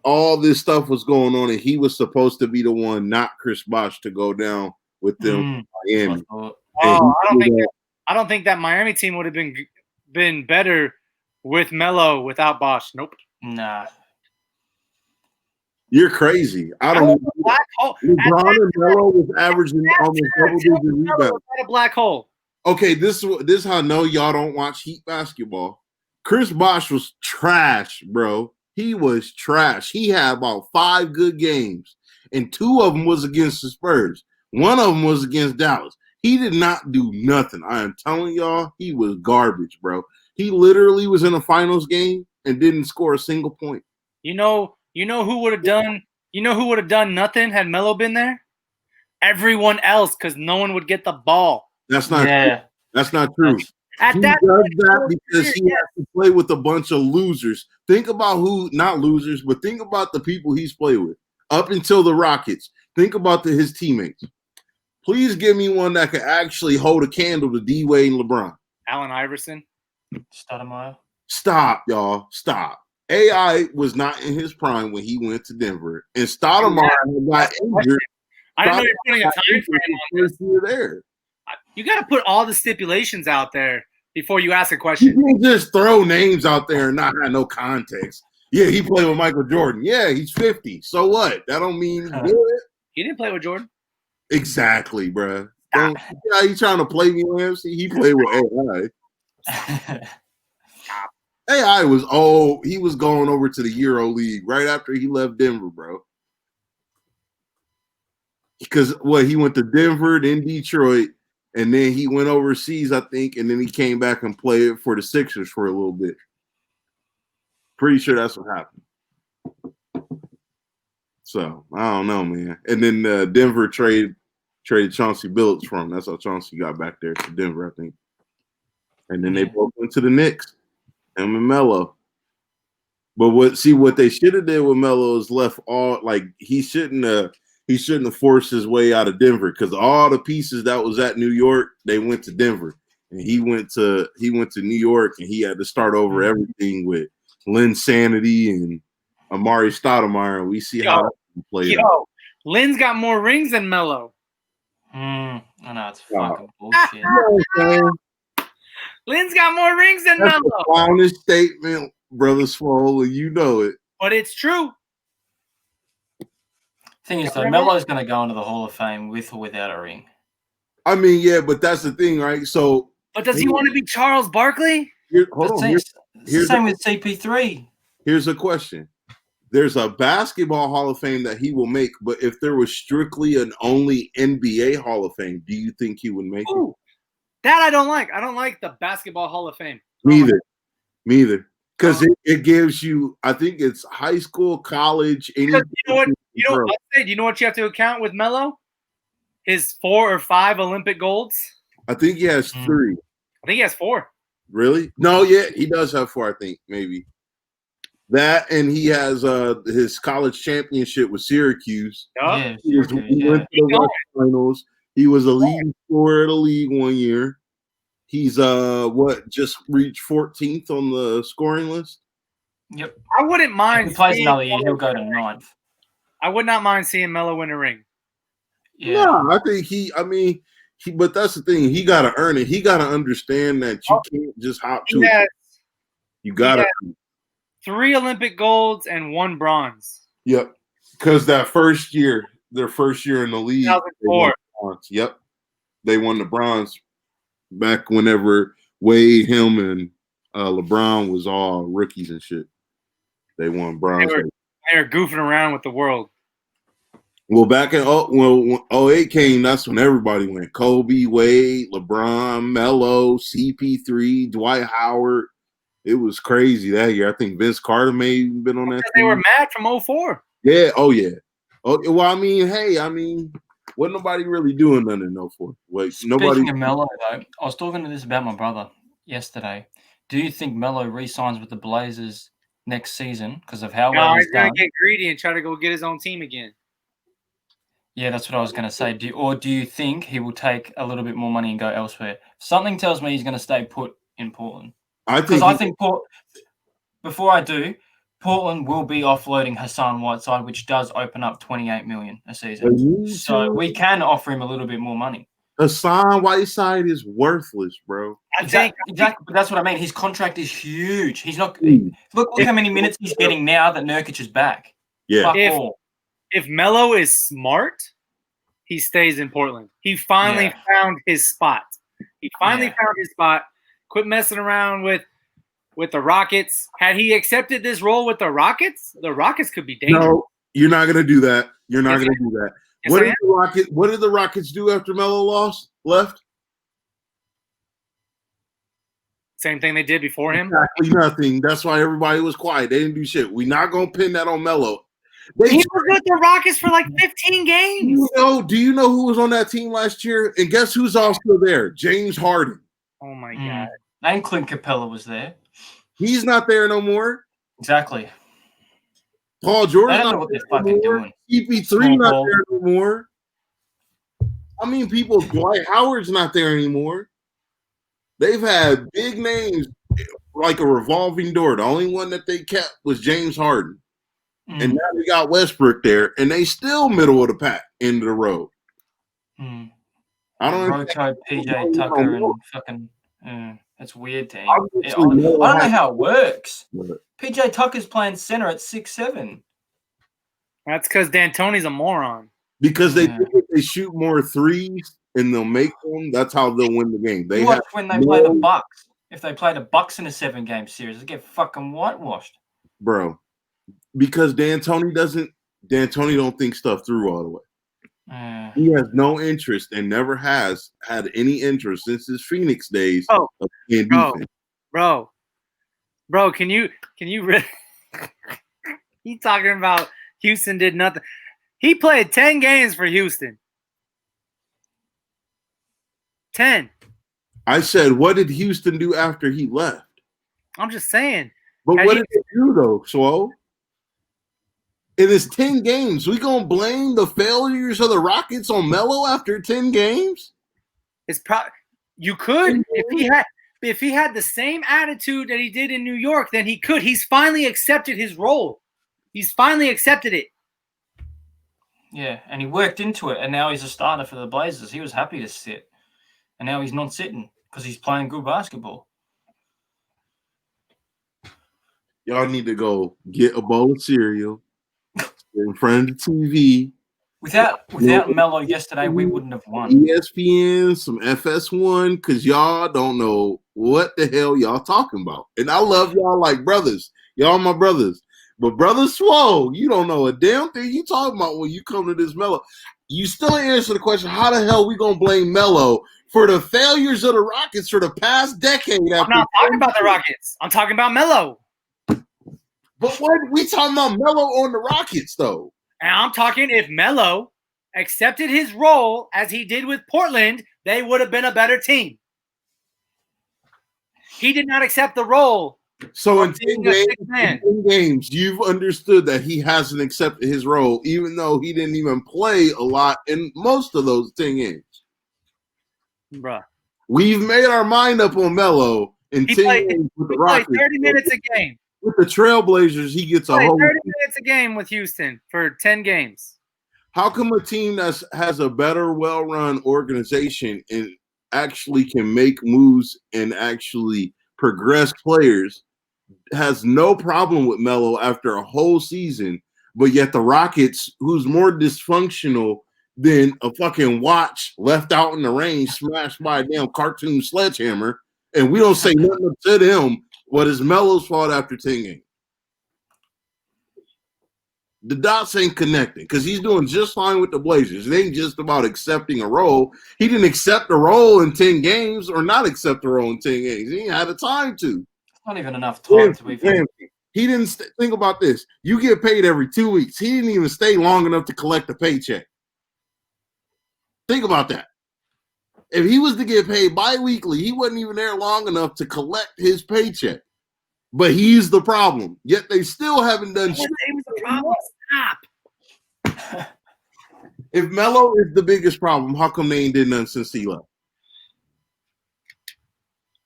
all this stuff was going on, and he was supposed to be the one, not Chris Bosh, to go down with them Miami. Oh, I don't think that Miami team would have been better with Melo without Bosh. Nope. Nah. You're crazy. I don't know. Black hole. LeBron and Melo was averaging almost double-digit rebounds. A black hole. Okay, this is how I know y'all don't watch Heat basketball. Chris Bosh was trash, bro. He was trash. He had about 5 good games, and 2 of them was against the Spurs. 1 of them was against Dallas. He did not do nothing. I am telling y'all, he was garbage, bro. He literally was in a finals game and didn't score a single point. You know who would have done? You know who would have done nothing had Melo been there? Everyone else, because no one would get the ball. That's not true. That's not true. He does that because he has to play with a bunch of losers. Think about not losers, but think about the people he's played with up until the Rockets. Think about his teammates. Please give me one that can actually hold a candle to D Wade and LeBron. Allen Iverson. Stoudemire. Stop, y'all. Stop. AI was not in his prime when he went to Denver, and Stoudemire got injured. I didn't know you're putting a time frame on this. There. You got to put all the stipulations out there before you ask a question. You can't just throw names out there and not have no context. Yeah, he played with Michael Jordan. Yeah, he's 50. So what? That don't mean he's good. He didn't play with Jordan. Exactly, bro. Yeah, he's trying to play me on MC. He played with AI. AI was old. He was going over to the Euro League right after he left Denver, bro. Because he went to Denver, then Detroit, and then he went overseas, I think, and then he came back and played for the Sixers for a little bit. Pretty sure that's what happened. So I don't know, man. And then Denver traded Chauncey Billups for him. That's how Chauncey got back there to Denver, I think. And then they both went to the Knicks. Him and Melo. But what they should have did with Melo is left all he shouldn't have forced his way out of Denver, because all the pieces that was at New York, they went to Denver. And he went to New York, and he had to start over everything with Lynn Sanity and Amari Stoudemire, and we see how that played out. Lynn's got more rings than Melo. I know, it's fucking bullshit. Lynn's got more rings than Melo. That's a clownish statement, brother Swole, and you know it. But it's true. Thing is, though, Melo's going to go into the Hall of Fame with or without a ring. I mean, yeah, but that's the thing, right? So, but does he want to be Charles Barkley? Hold on. It's the same with CP3. Here's a question. There's a basketball Hall of Fame that he will make, but if there was strictly an only NBA Hall of Fame, do you think he would make it? That I don't like. I don't like the Basketball Hall of Fame. Me either. Because it gives you, I think it's high school, college, any. You know what? Do you know what you have to account with Melo? His 4 or 5 Olympic golds. I think he has 3. I think he has 4. Really? No, yeah, he does have 4. I think maybe that, and he has his college championship with Syracuse. Yeah, he went to the West Finals. He was a leading scorer of the league one year. He's just reached 14th on the scoring list. Yep. I wouldn't mind. If he plays another year, he'll go to 9th. I would not mind seeing Melo win a ring. Yeah. No, I think but that's the thing. He got to earn it. He got to understand that you can't just hop to it. You got to. 3 Olympic golds and 1 bronze. Yep. Because their first year in the league, 2004. Yep. They won the bronze back whenever Wade, him, and LeBron was all rookies and shit. They won bronze. They were goofing around with the world. Well, back in when 08 came, that's when everybody went. Kobe, Wade, LeBron, Melo, CP3, Dwight Howard. It was crazy that year. I think Vince Carter may have even been on that team. They were mad from 04. Yeah. Oh, yeah. Oh, well, wasn't nobody really doing nothing in 04. Speaking of Melo, though, I was talking to this about my brother yesterday. Do you think Melo re-signs with the Blazers next season because of how well he's done? He's going to get greedy and try to go get his own team again. Yeah, that's what I was going to say. Do you think he will take a little bit more money and go elsewhere? Something tells me he's going to stay put in Portland. Because I think before I do, Portland will be offloading Hassan Whiteside, which does open up $28 million a season. So we can offer him a little bit more money. Hassan Whiteside is worthless, bro. Exactly. But that's what I mean. His contract is huge. He's not. Look how many minutes he's getting now that Nurkic is back. Yeah. If MELO is smart, he stays in Portland. He finally found his spot. Quit messing around with the Rockets. Had he accepted this role with the Rockets could be dangerous. No, you're not gonna do that. You're not gonna do that. Yes, what did the Rockets do after MELO left? Same thing they did before him. Exactly nothing. That's why everybody was quiet. They didn't do shit. We're not gonna pin that on MELO. He was with the Rockets for like 15 games. Do you know who was on that team last year? And guess who's also there? James Harden. Oh my God. And Clint Capella was there. He's not there no more. Exactly. Paul George. I don't know what they're fucking doing. CP3 not there no more. I mean, Dwight Howard's not there anymore. They've had big names like a revolving door. The only one that they kept was James Harden. And now they got Westbrook there, and they still middle of the pack, end of the road. I don't know. Roto, PJ Tucker, and fucking. That's weird, team. I don't know how it works. PJ Tucker's playing center at 6'7". That's because D'Antoni's a moron. Because they think if they shoot more threes and they'll make them, that's how they'll win the game. They watch when they play the Bucks. If they play the Bucks in a 7-game series, they get fucking whitewashed. Bro. Because D'Antoni don't think stuff through all the way. He has no interest and never has had any interest since his Phoenix days of playing defense. Bro, can you he talking about Houston did nothing. He played 10 games for Houston. 10. I said, what did Houston do after he left? I'm just saying. But what did they do though, Swole? It is 10 games. We gonna blame the failures of the Rockets on MELO after 10 games? You could if he had the same attitude that he did in New York, then he could. He's finally accepted his role. He's finally accepted it. Yeah, and he worked into it, and now he's a starter for the Blazers. He was happy to sit, and now he's not sitting because he's playing good basketball. Y'all need to go get a bowl of cereal in front of the TV. Without MELO yesterday, we wouldn't have won. ESPN, some FS1, because y'all don't know what the hell y'all talking about. And I love y'all like brothers. Y'all my brothers. But Brother Swole, you don't know a damn thing you talking about when you come to this MELO. You still ain't answer the question, how the hell we going to blame MELO for the failures of the Rockets for the past decade? I'm not talking about the Rockets. I'm talking about MELO. But what we talking about MELO on the Rockets, though? And I'm talking if MELO accepted his role as he did with Portland, they would have been a better team. He did not accept the role. So in 10 games, you've understood that he hasn't accepted his role, even though he didn't even play a lot in most of those 10 games. Bruh. We've made our mind up on MELO in 10 games with the Rockets. He played 30 minutes a game. With the Trailblazers, he gets a whole 30 minutes a game with Houston for 10 games. How come a team that has a better, well-run organization and actually can make moves and actually progress players has no problem with MELO after a whole season, but yet the Rockets, who's more dysfunctional than a fucking watch left out in the rain, smashed by a damn cartoon sledgehammer, and we don't say nothing to them. What is MELO's fault after 10 games? The dots ain't connecting because he's doing just fine with the Blazers. It ain't just about accepting a role. He didn't accept a role in 10 games or not accept a role in 10 games. He ain't had the time to. It's not even enough time to be fair. He didn't think about this. You get paid every 2 weeks. He didn't even stay long enough to collect a paycheck. Think about that. If he was to get paid bi-weekly, he wasn't even there long enough to collect his paycheck. But he's the problem. Yet they still haven't done shit. He was the problem. Stop. If Melo is the biggest problem, how come they ain't did nothing since he left?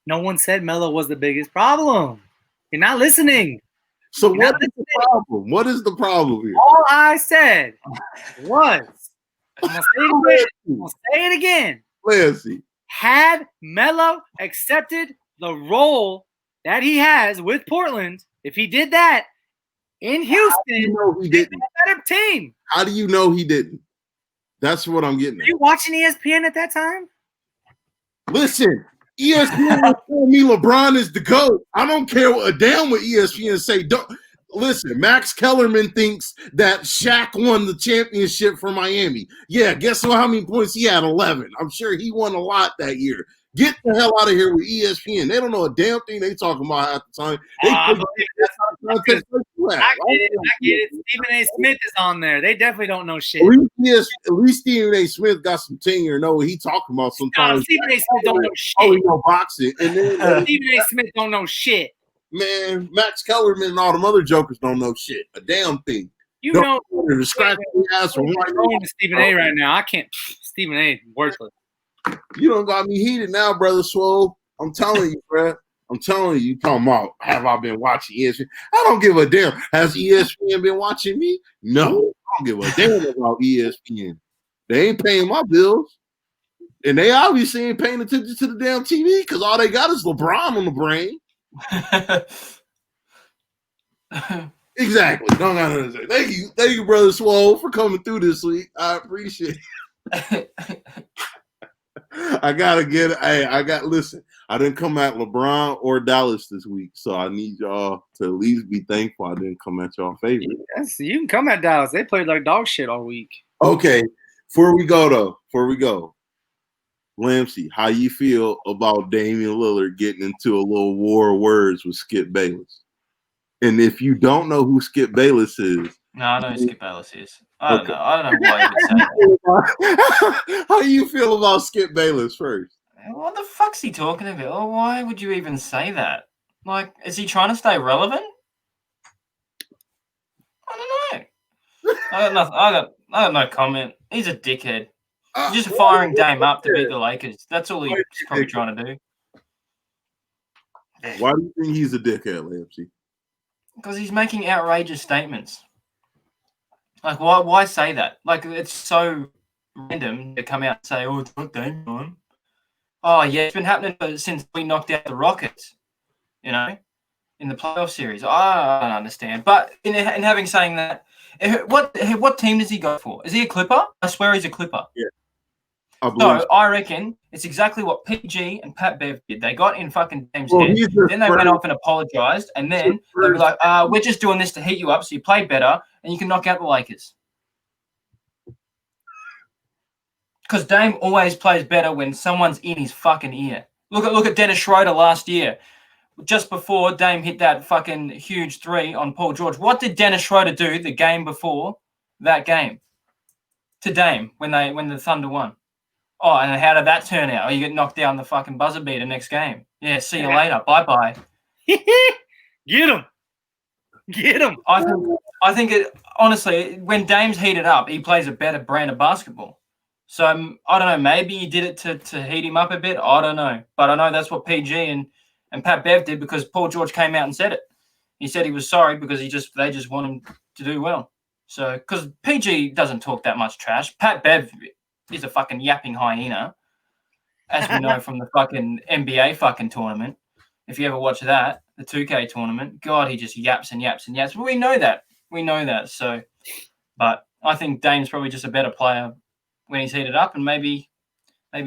No one said Melo was the biggest problem. You're not listening. So what is the problem? What is the problem here? All I said was, I'm going to say it again. Lampzy. Had Melo accepted the role that he has with Portland, if he did that in Houston, he didn't. A better team. How do you know he didn't? That's what I'm getting at. Were you watching ESPN at that time? Listen, ESPN will tell me LeBron is the GOAT. I don't care a damn what ESPN say. Don't listen. Max Kellerman thinks that Shaq won the championship for Miami. Yeah, guess how many points he had? 11. I'm sure he won a lot that year. Get the hell out of here with ESPN. They don't know a damn thing they talking about at the time. I get it. Stephen A. Smith is on there. They definitely don't know shit. At least Stephen A. Smith got some tenure. Know what he talking about sometimes. Stephen A. Smith don't know shit. Oh, he know boxing. And then Stephen A. Smith don't know shit. Man, Max Kellerman and all them other jokers don't know shit. A damn thing. You know, to scratch the ass from Stephen A. right now. I can't. Stephen A. worthless. You don't got me heated now, brother Swole. I'm telling you, bro. I'm telling you, talking about, have I been watching ESPN? I don't give a damn. Has ESPN been watching me? No. I don't give a damn about ESPN. They ain't paying my bills. And they obviously ain't paying attention to the damn TV because all they got is LeBron on the brain. Exactly. Don't got nothing to say. Thank you, brother Swole, for coming through this week. I appreciate it. Listen, I didn't come at LeBron or Dallas this week, so I need y'all to at least be thankful I didn't come at y'all favorite. Yes, you can come at Dallas. They played like dog shit all week. Okay, before we go, Lampzy, how you feel about Damian Lillard getting into a little war of words with Skip Bayless? And if you don't know who Skip Bayless is, no, I know who Skip Bayless is. I don't know why you would say that. How do you feel about Skip Bayless first? What the fuck's he talking about? Oh, why would you even say that? Like, is he trying to stay relevant? I don't know. I got no comment. He's a dickhead. He's just firing Dame up to beat the Lakers. That's all he's probably trying to do. Why do you think he's a dickhead, Lampzy? Because he's making outrageous statements. Like, why say that? Like, it's so random to come out and say, oh, it's not Dame time. Oh, yeah, it's been happening since we knocked out the Rockets, you know, in the playoff series. I don't understand. But in having saying that, what team does he go for? Is he a Clipper? I swear he's a Clipper. Yeah. So I reckon it's exactly what PG and Pat Bev did. They got in fucking Dame's head. Then they went off and apologized. And then they'd be like, we're just doing this to heat you up so you play better and you can knock out the Lakers. Because Dame always plays better when someone's in his fucking ear. Look at Dennis Schroeder last year. Just before Dame hit that fucking huge three on Paul George. What did Dennis Schroeder do the game before that game to Dame when the Thunder won? Oh, and how did that turn out? Oh, you get knocked down the fucking buzzer beater next game. Yeah, see you later. Bye-bye. Get him. Get him. I think it honestly, when Dame's heated up, he plays a better brand of basketball. So I don't know. Maybe he did it to heat him up a bit. I don't know. But I know that's what PG and Pat Bev did because Paul George came out and said it. He said he was sorry because they just want him to do well. So because PG doesn't talk that much trash. Pat Bev is a fucking yapping hyena, as we know from the fucking NBA fucking tournament. If you ever watch that, the 2K tournament, God, he just yaps and yaps and yaps. But we know that. So, but I think Dame's probably just a better player when he's heated up, and maybe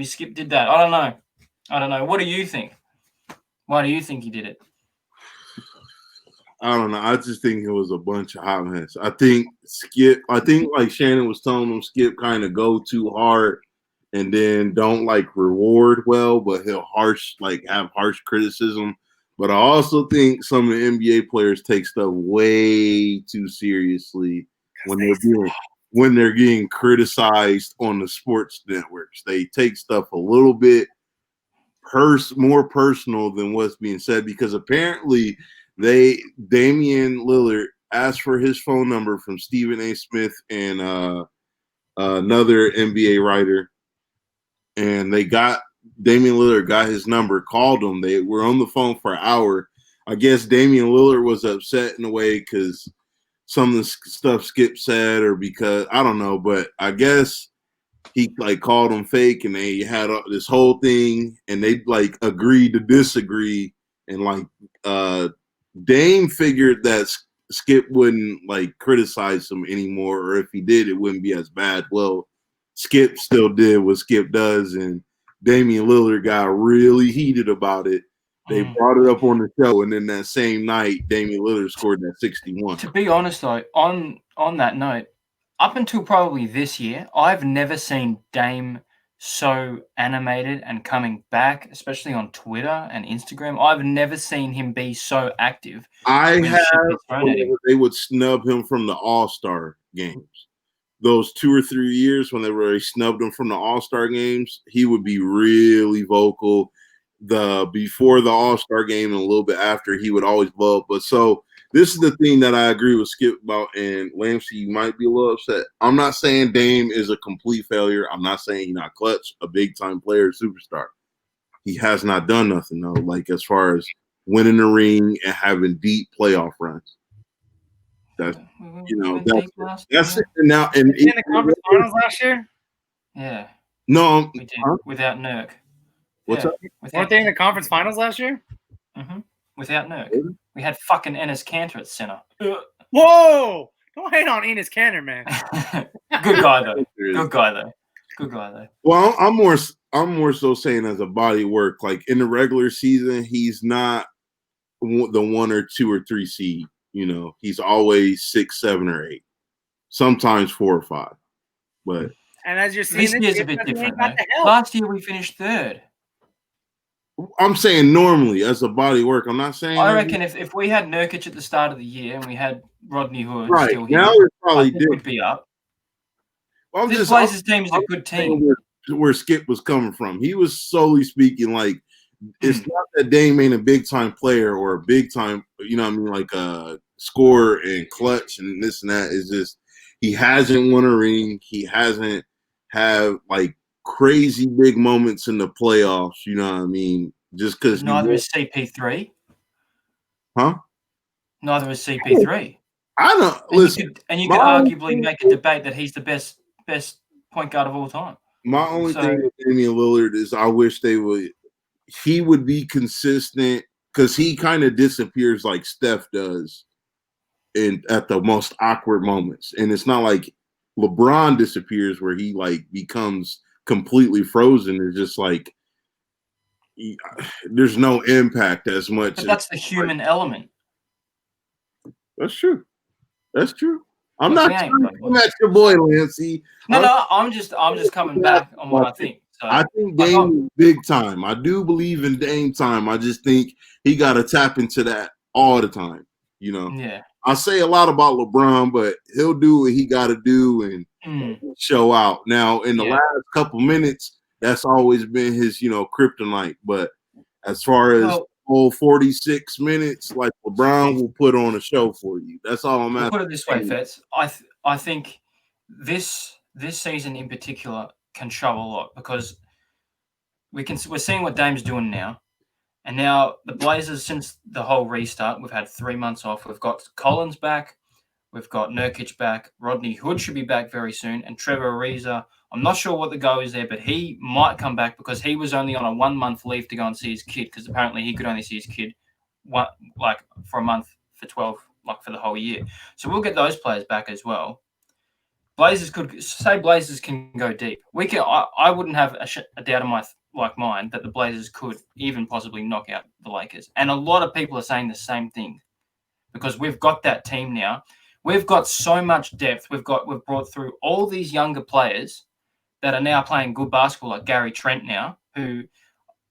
Skip did that. I don't know. What do you think? Why do you think he did it? I don't know. I just think it was a bunch of hot mess. I think like Shannon was telling him, Skip kind of go too hard and then don't like reward well, but he'll have harsh criticism. But I also think some of the NBA players take stuff way too seriously when they're getting criticized on the sports networks. They take stuff a little bit more personal than what's being said because apparently Damian Lillard asked for his phone number from Stephen A. Smith and another NBA writer, and Damian Lillard got his number, called him. They were on the phone for an hour. I guess Damian Lillard was upset in a way because some of the stuff Skip said, or because I don't know, but I guess he like called him fake, and they had this whole thing, and they like agreed to disagree, and like Dame figured that Skip wouldn't like criticize him anymore, or if he did, it wouldn't be as bad. Well, Skip still did what Skip does, and Damian Lillard got really heated about it. They brought it up on the show, and then that same night, Damian Lillard scored that 61. To be honest, though, on that note, up until probably this year, I've never seen Dame so animated and coming back, especially on Twitter and Instagram. I've never seen him be so active. I have. They would snub him from the All-Star games. Those 2 or 3 years when they snubbed him from the All-Star games, he would be really vocal. Before the All-Star game and a little bit after, he would always blow up. But so this is the thing that I agree with Skip about, and Lampzy, you might be a little upset. I'm not saying Dame is a complete failure. I'm not saying he's not clutch, a big-time player, superstar. He has not done nothing, though, like as far as winning the ring and having deep playoff runs. That's that's it. Now in the conference finals last year. Yeah. No, we did without Nurk. What's up? Weren't they in the conference finals last year? Mm-hmm. Without Nurk, we had fucking Enes Kanter at center. Whoa! Don't hate on Enes Kanter, man. Good guy though. Well, I'm more so saying as a body work, like in the regular season, he's not the 1 or 2 or 3 seed. You know, he's always 6, 7, or 8, sometimes 4 or 5. But and as you're seeing, this year's a bit different. Last year we finished 3rd. I'm saying normally as a body work. I'm not saying. I reckon if we had Nurkic at the start of the year and we had Rodney Hood right still here, now, it probably would be up. Well, this Blazers team is a good team. Where Skip was coming from, he was solely speaking like it's not that Dame ain't a big time player or a big time, you know what I mean, like a scorer and clutch and this and that. Is just he hasn't won a ring. He hasn't had like crazy big moments in the playoffs, you know what I mean? Just because neither is CP3. Huh? Neither is CP3. I don't listen. You could arguably make a debate that he's the best point guard of all time. My only thing with Damian Lillard is I wish he would be consistent, because he kind of disappears like Steph does at the most awkward moments. And it's not like LeBron disappears where he like becomes completely frozen. It's just like there's no impact as much. But that's the human element. That's true. That's true. I'm not trying to come at your boy, Lampzy. No, I'm just coming back on what I think. So, I think Dame is big time. I do believe in Dame time. I just think he got to tap into that all the time. You know. Yeah. I say a lot about LeBron, but he'll do what he got to do and show out. Now, in the last couple minutes, that's always been his, kryptonite. But as far as whole 46 minutes, like LeBron will put on a show for you. That's all I'm asking. Put it this way, Fetz. I think this season in particular can show a lot, because we're seeing what Dame's doing now. And now the Blazers, since the whole restart, we've had 3 months off. We've got Collins back. We've got Nurkic back. Rodney Hood should be back very soon. And Trevor Ariza, I'm not sure what the go is there, but he might come back because he was only on a 1-month leave to go and see his kid, because apparently he could only see his kid for a month for 12, like for the whole year. So we'll get those players back as well. Blazers can go deep. I wouldn't have a doubt in my mind that the Blazers could even possibly knock out the Lakers. And a lot of people are saying the same thing, because we've got that team now. We've got so much depth. We've brought through all these younger players that are now playing good basketball, like Gary Trent now, who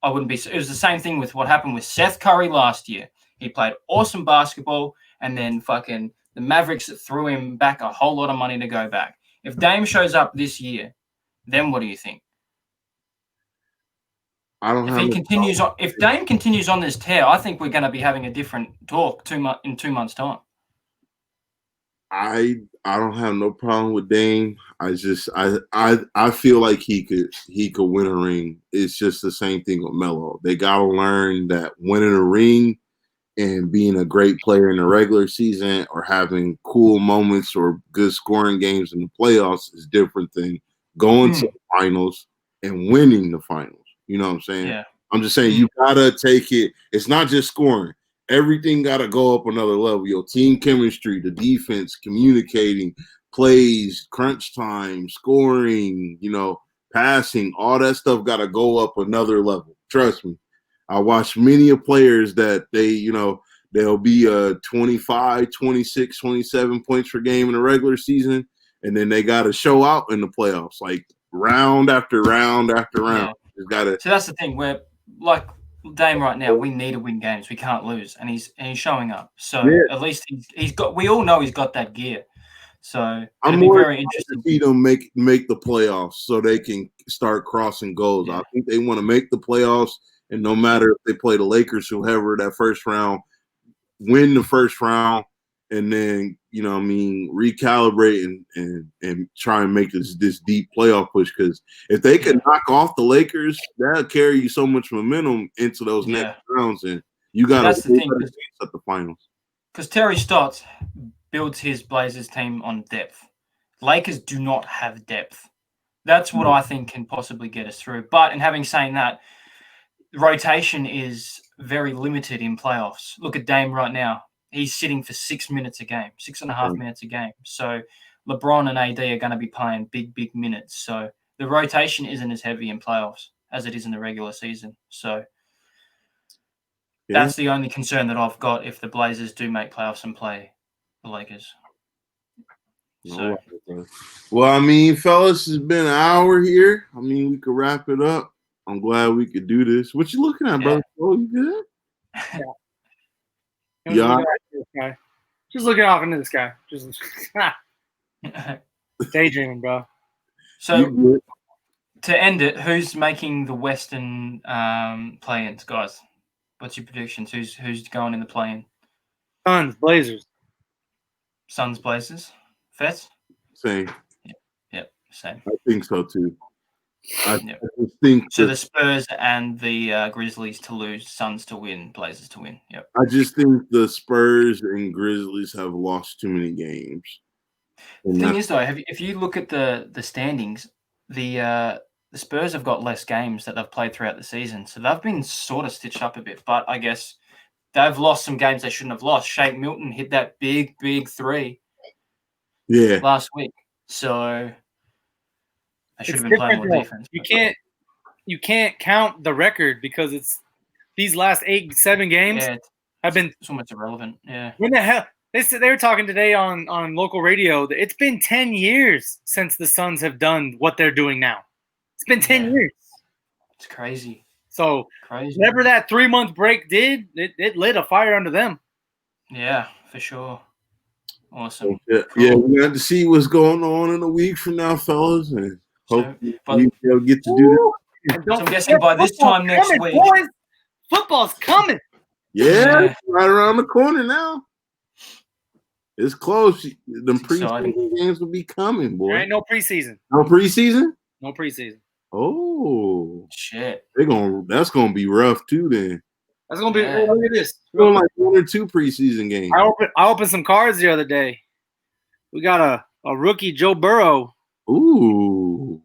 I wouldn't be. It was the same thing with what happened with Seth Curry last year. He played awesome basketball, and then fucking the Mavericks threw him back a whole lot of money to go back. If Dame shows up this year, then what do you think? If Dame continues on this tear, I think we're going to be having a different talk in 2 months' time. I don't have no problem with Dame. I feel like he could win a ring. It's just the same thing with Melo. They gotta learn that winning a ring and being a great player in the regular season or having cool moments or good scoring games in the playoffs is different than going to the finals and winning the finals. You know what I'm saying? Yeah. I'm just saying you gotta take it. It's not just scoring. Everything gotta go up another level. Your team chemistry, the defense, communicating, plays, crunch time, scoring, passing, all that stuff gotta go up another level. Trust me. I watched many of players that they'll be 25, 26, 27 points per game in the regular season, and then they got to show out in the playoffs, like round after round after round. Yeah. So that's the thing. We're like Dame right now. We need to win games. We can't lose, and he's showing up. So at least he's got. We all know he's got that gear. So I'm be very interesting to see them make the playoffs so they can start crossing goals. I think they want to make the playoffs. And no matter if they play the Lakers, whoever, that first round, win the first round, and then recalibrate and try and make this deep playoff push. Because if they can knock off the Lakers, that'll carry you so much momentum into those next rounds, and you got to at the finals. Because Terry Stotts builds his Blazers team on depth. Lakers do not have depth. That's what I think can possibly get us through. But in having saying that, rotation is very limited in playoffs. Look at Dame right now. He's sitting for 6 minutes a game, 6.5 minutes a game. So LeBron and AD are going to be playing big minutes. So the rotation isn't as heavy in playoffs as it is in the regular season. So that's the only concern that I've got if the Blazers do make playoffs and play the Lakers. So. Well, I mean, fellas, it's been an hour here. I mean, we could wrap it up. I'm glad we could do this. What you looking at, brother? Oh, you good? Yeah. Just looking off into the sky. Just daydreaming, bro. So to end it, who's making the Western play-ins, guys? What's your predictions? Who's going in the play-in? Suns, Blazers. Suns, Blazers. Fets? Same. Yep, same. I think so too. I think so. The Spurs and the Grizzlies to lose, Suns to win, Blazers to win. Yep. I just think the Spurs and Grizzlies have lost too many games. The thing is, though, if you look at the standings, the Spurs have got less games that they've played throughout the season, so they've been sort of stitched up a bit. But I guess they've lost some games they shouldn't have lost. Shake Milton hit that big three. Yeah. Last week, so. I should have been playing more defense. You can't count the record because it's these last 7 games have been so much irrelevant. Yeah. When the hell they were talking today on local radio. It's been 10 years since the Suns have done what they're doing now. It's been 10 years. It's crazy. So whatever that 3-month break did, it lit a fire under them. Yeah, for sure. Awesome. Yeah, cool. We got to see what's going on in a week from now, fellas, and hopefully we'll get to do that. So I'm guessing by this time next week, boys, football's coming. Yeah, it's right around the corner now. It's close. The preseason games will be coming, boy. There ain't no preseason. No preseason? No preseason. Oh shit! That's gonna be rough too. Then that's gonna be. Oh, look at this. We're like 1 or 2 preseason games. I opened some cards the other day. We got a rookie, Joe Burrow. Ooh.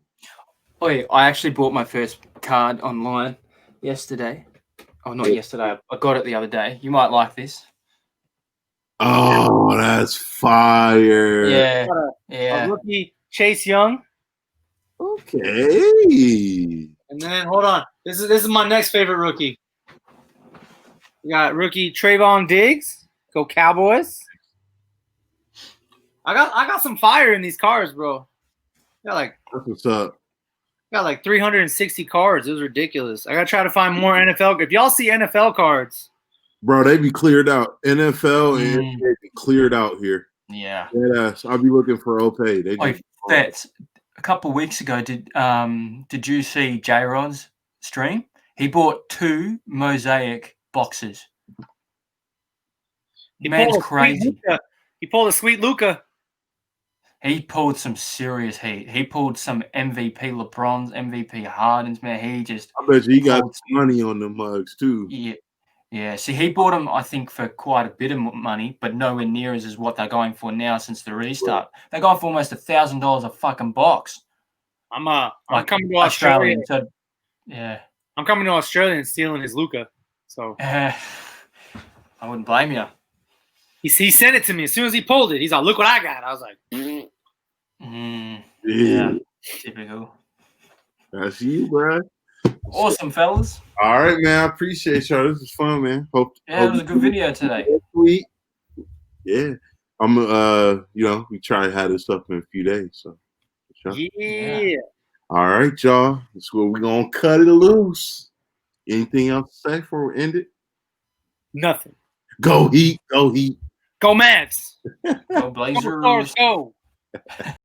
Wait, I actually bought my first card online yesterday. Oh, not yesterday. I got it the other day. You might like this. Oh, that's fire. Yeah. A rookie, Chase Young. Okay. And then hold on. This is my next favorite rookie. We got rookie Trayvon Diggs. Go Cowboys. I got some fire in these cards, bro. That's what's up. Got like 360 cards. It was ridiculous. I gotta try to find more NFL. If y'all see NFL cards, bro, they be cleared out. NFL and they be cleared out here. Yeah. I'll be looking for Opay. Fets. A couple of weeks ago, did you see J-Rod's stream? He bought 2 mosaic boxes. Man's crazy. He pulled a sweet Luca. He pulled some serious heat. He pulled some MVP LeBron's, MVP Harden's, man. He just I bet you he got pulled money on the mugs too. yeah. Yeah, see, he bought them, I think, for quite a bit of money, but nowhere near as what they're going for now since the restart. They're going for almost $1,000 a fucking box. I'm Like coming to Australia. So, yeah. I'm coming to Australia and stealing his Luca. So I wouldn't blame you. he sent it to me as soon as he pulled it. He's like, "Look what I got." I was like, yeah, typical. That's you, bro. Awesome, fellas. All right, man. I appreciate y'all. This was fun, man. Hope it was a good video today. Sweet. Yeah. I'm you know, we try to have this up in a few days. So sure. Yeah. All right, y'all. That's where we're gonna cut it loose. Anything else to say before we end it? Nothing. Go Heat, go Heat. Go Mavs. Go Blazers. Go.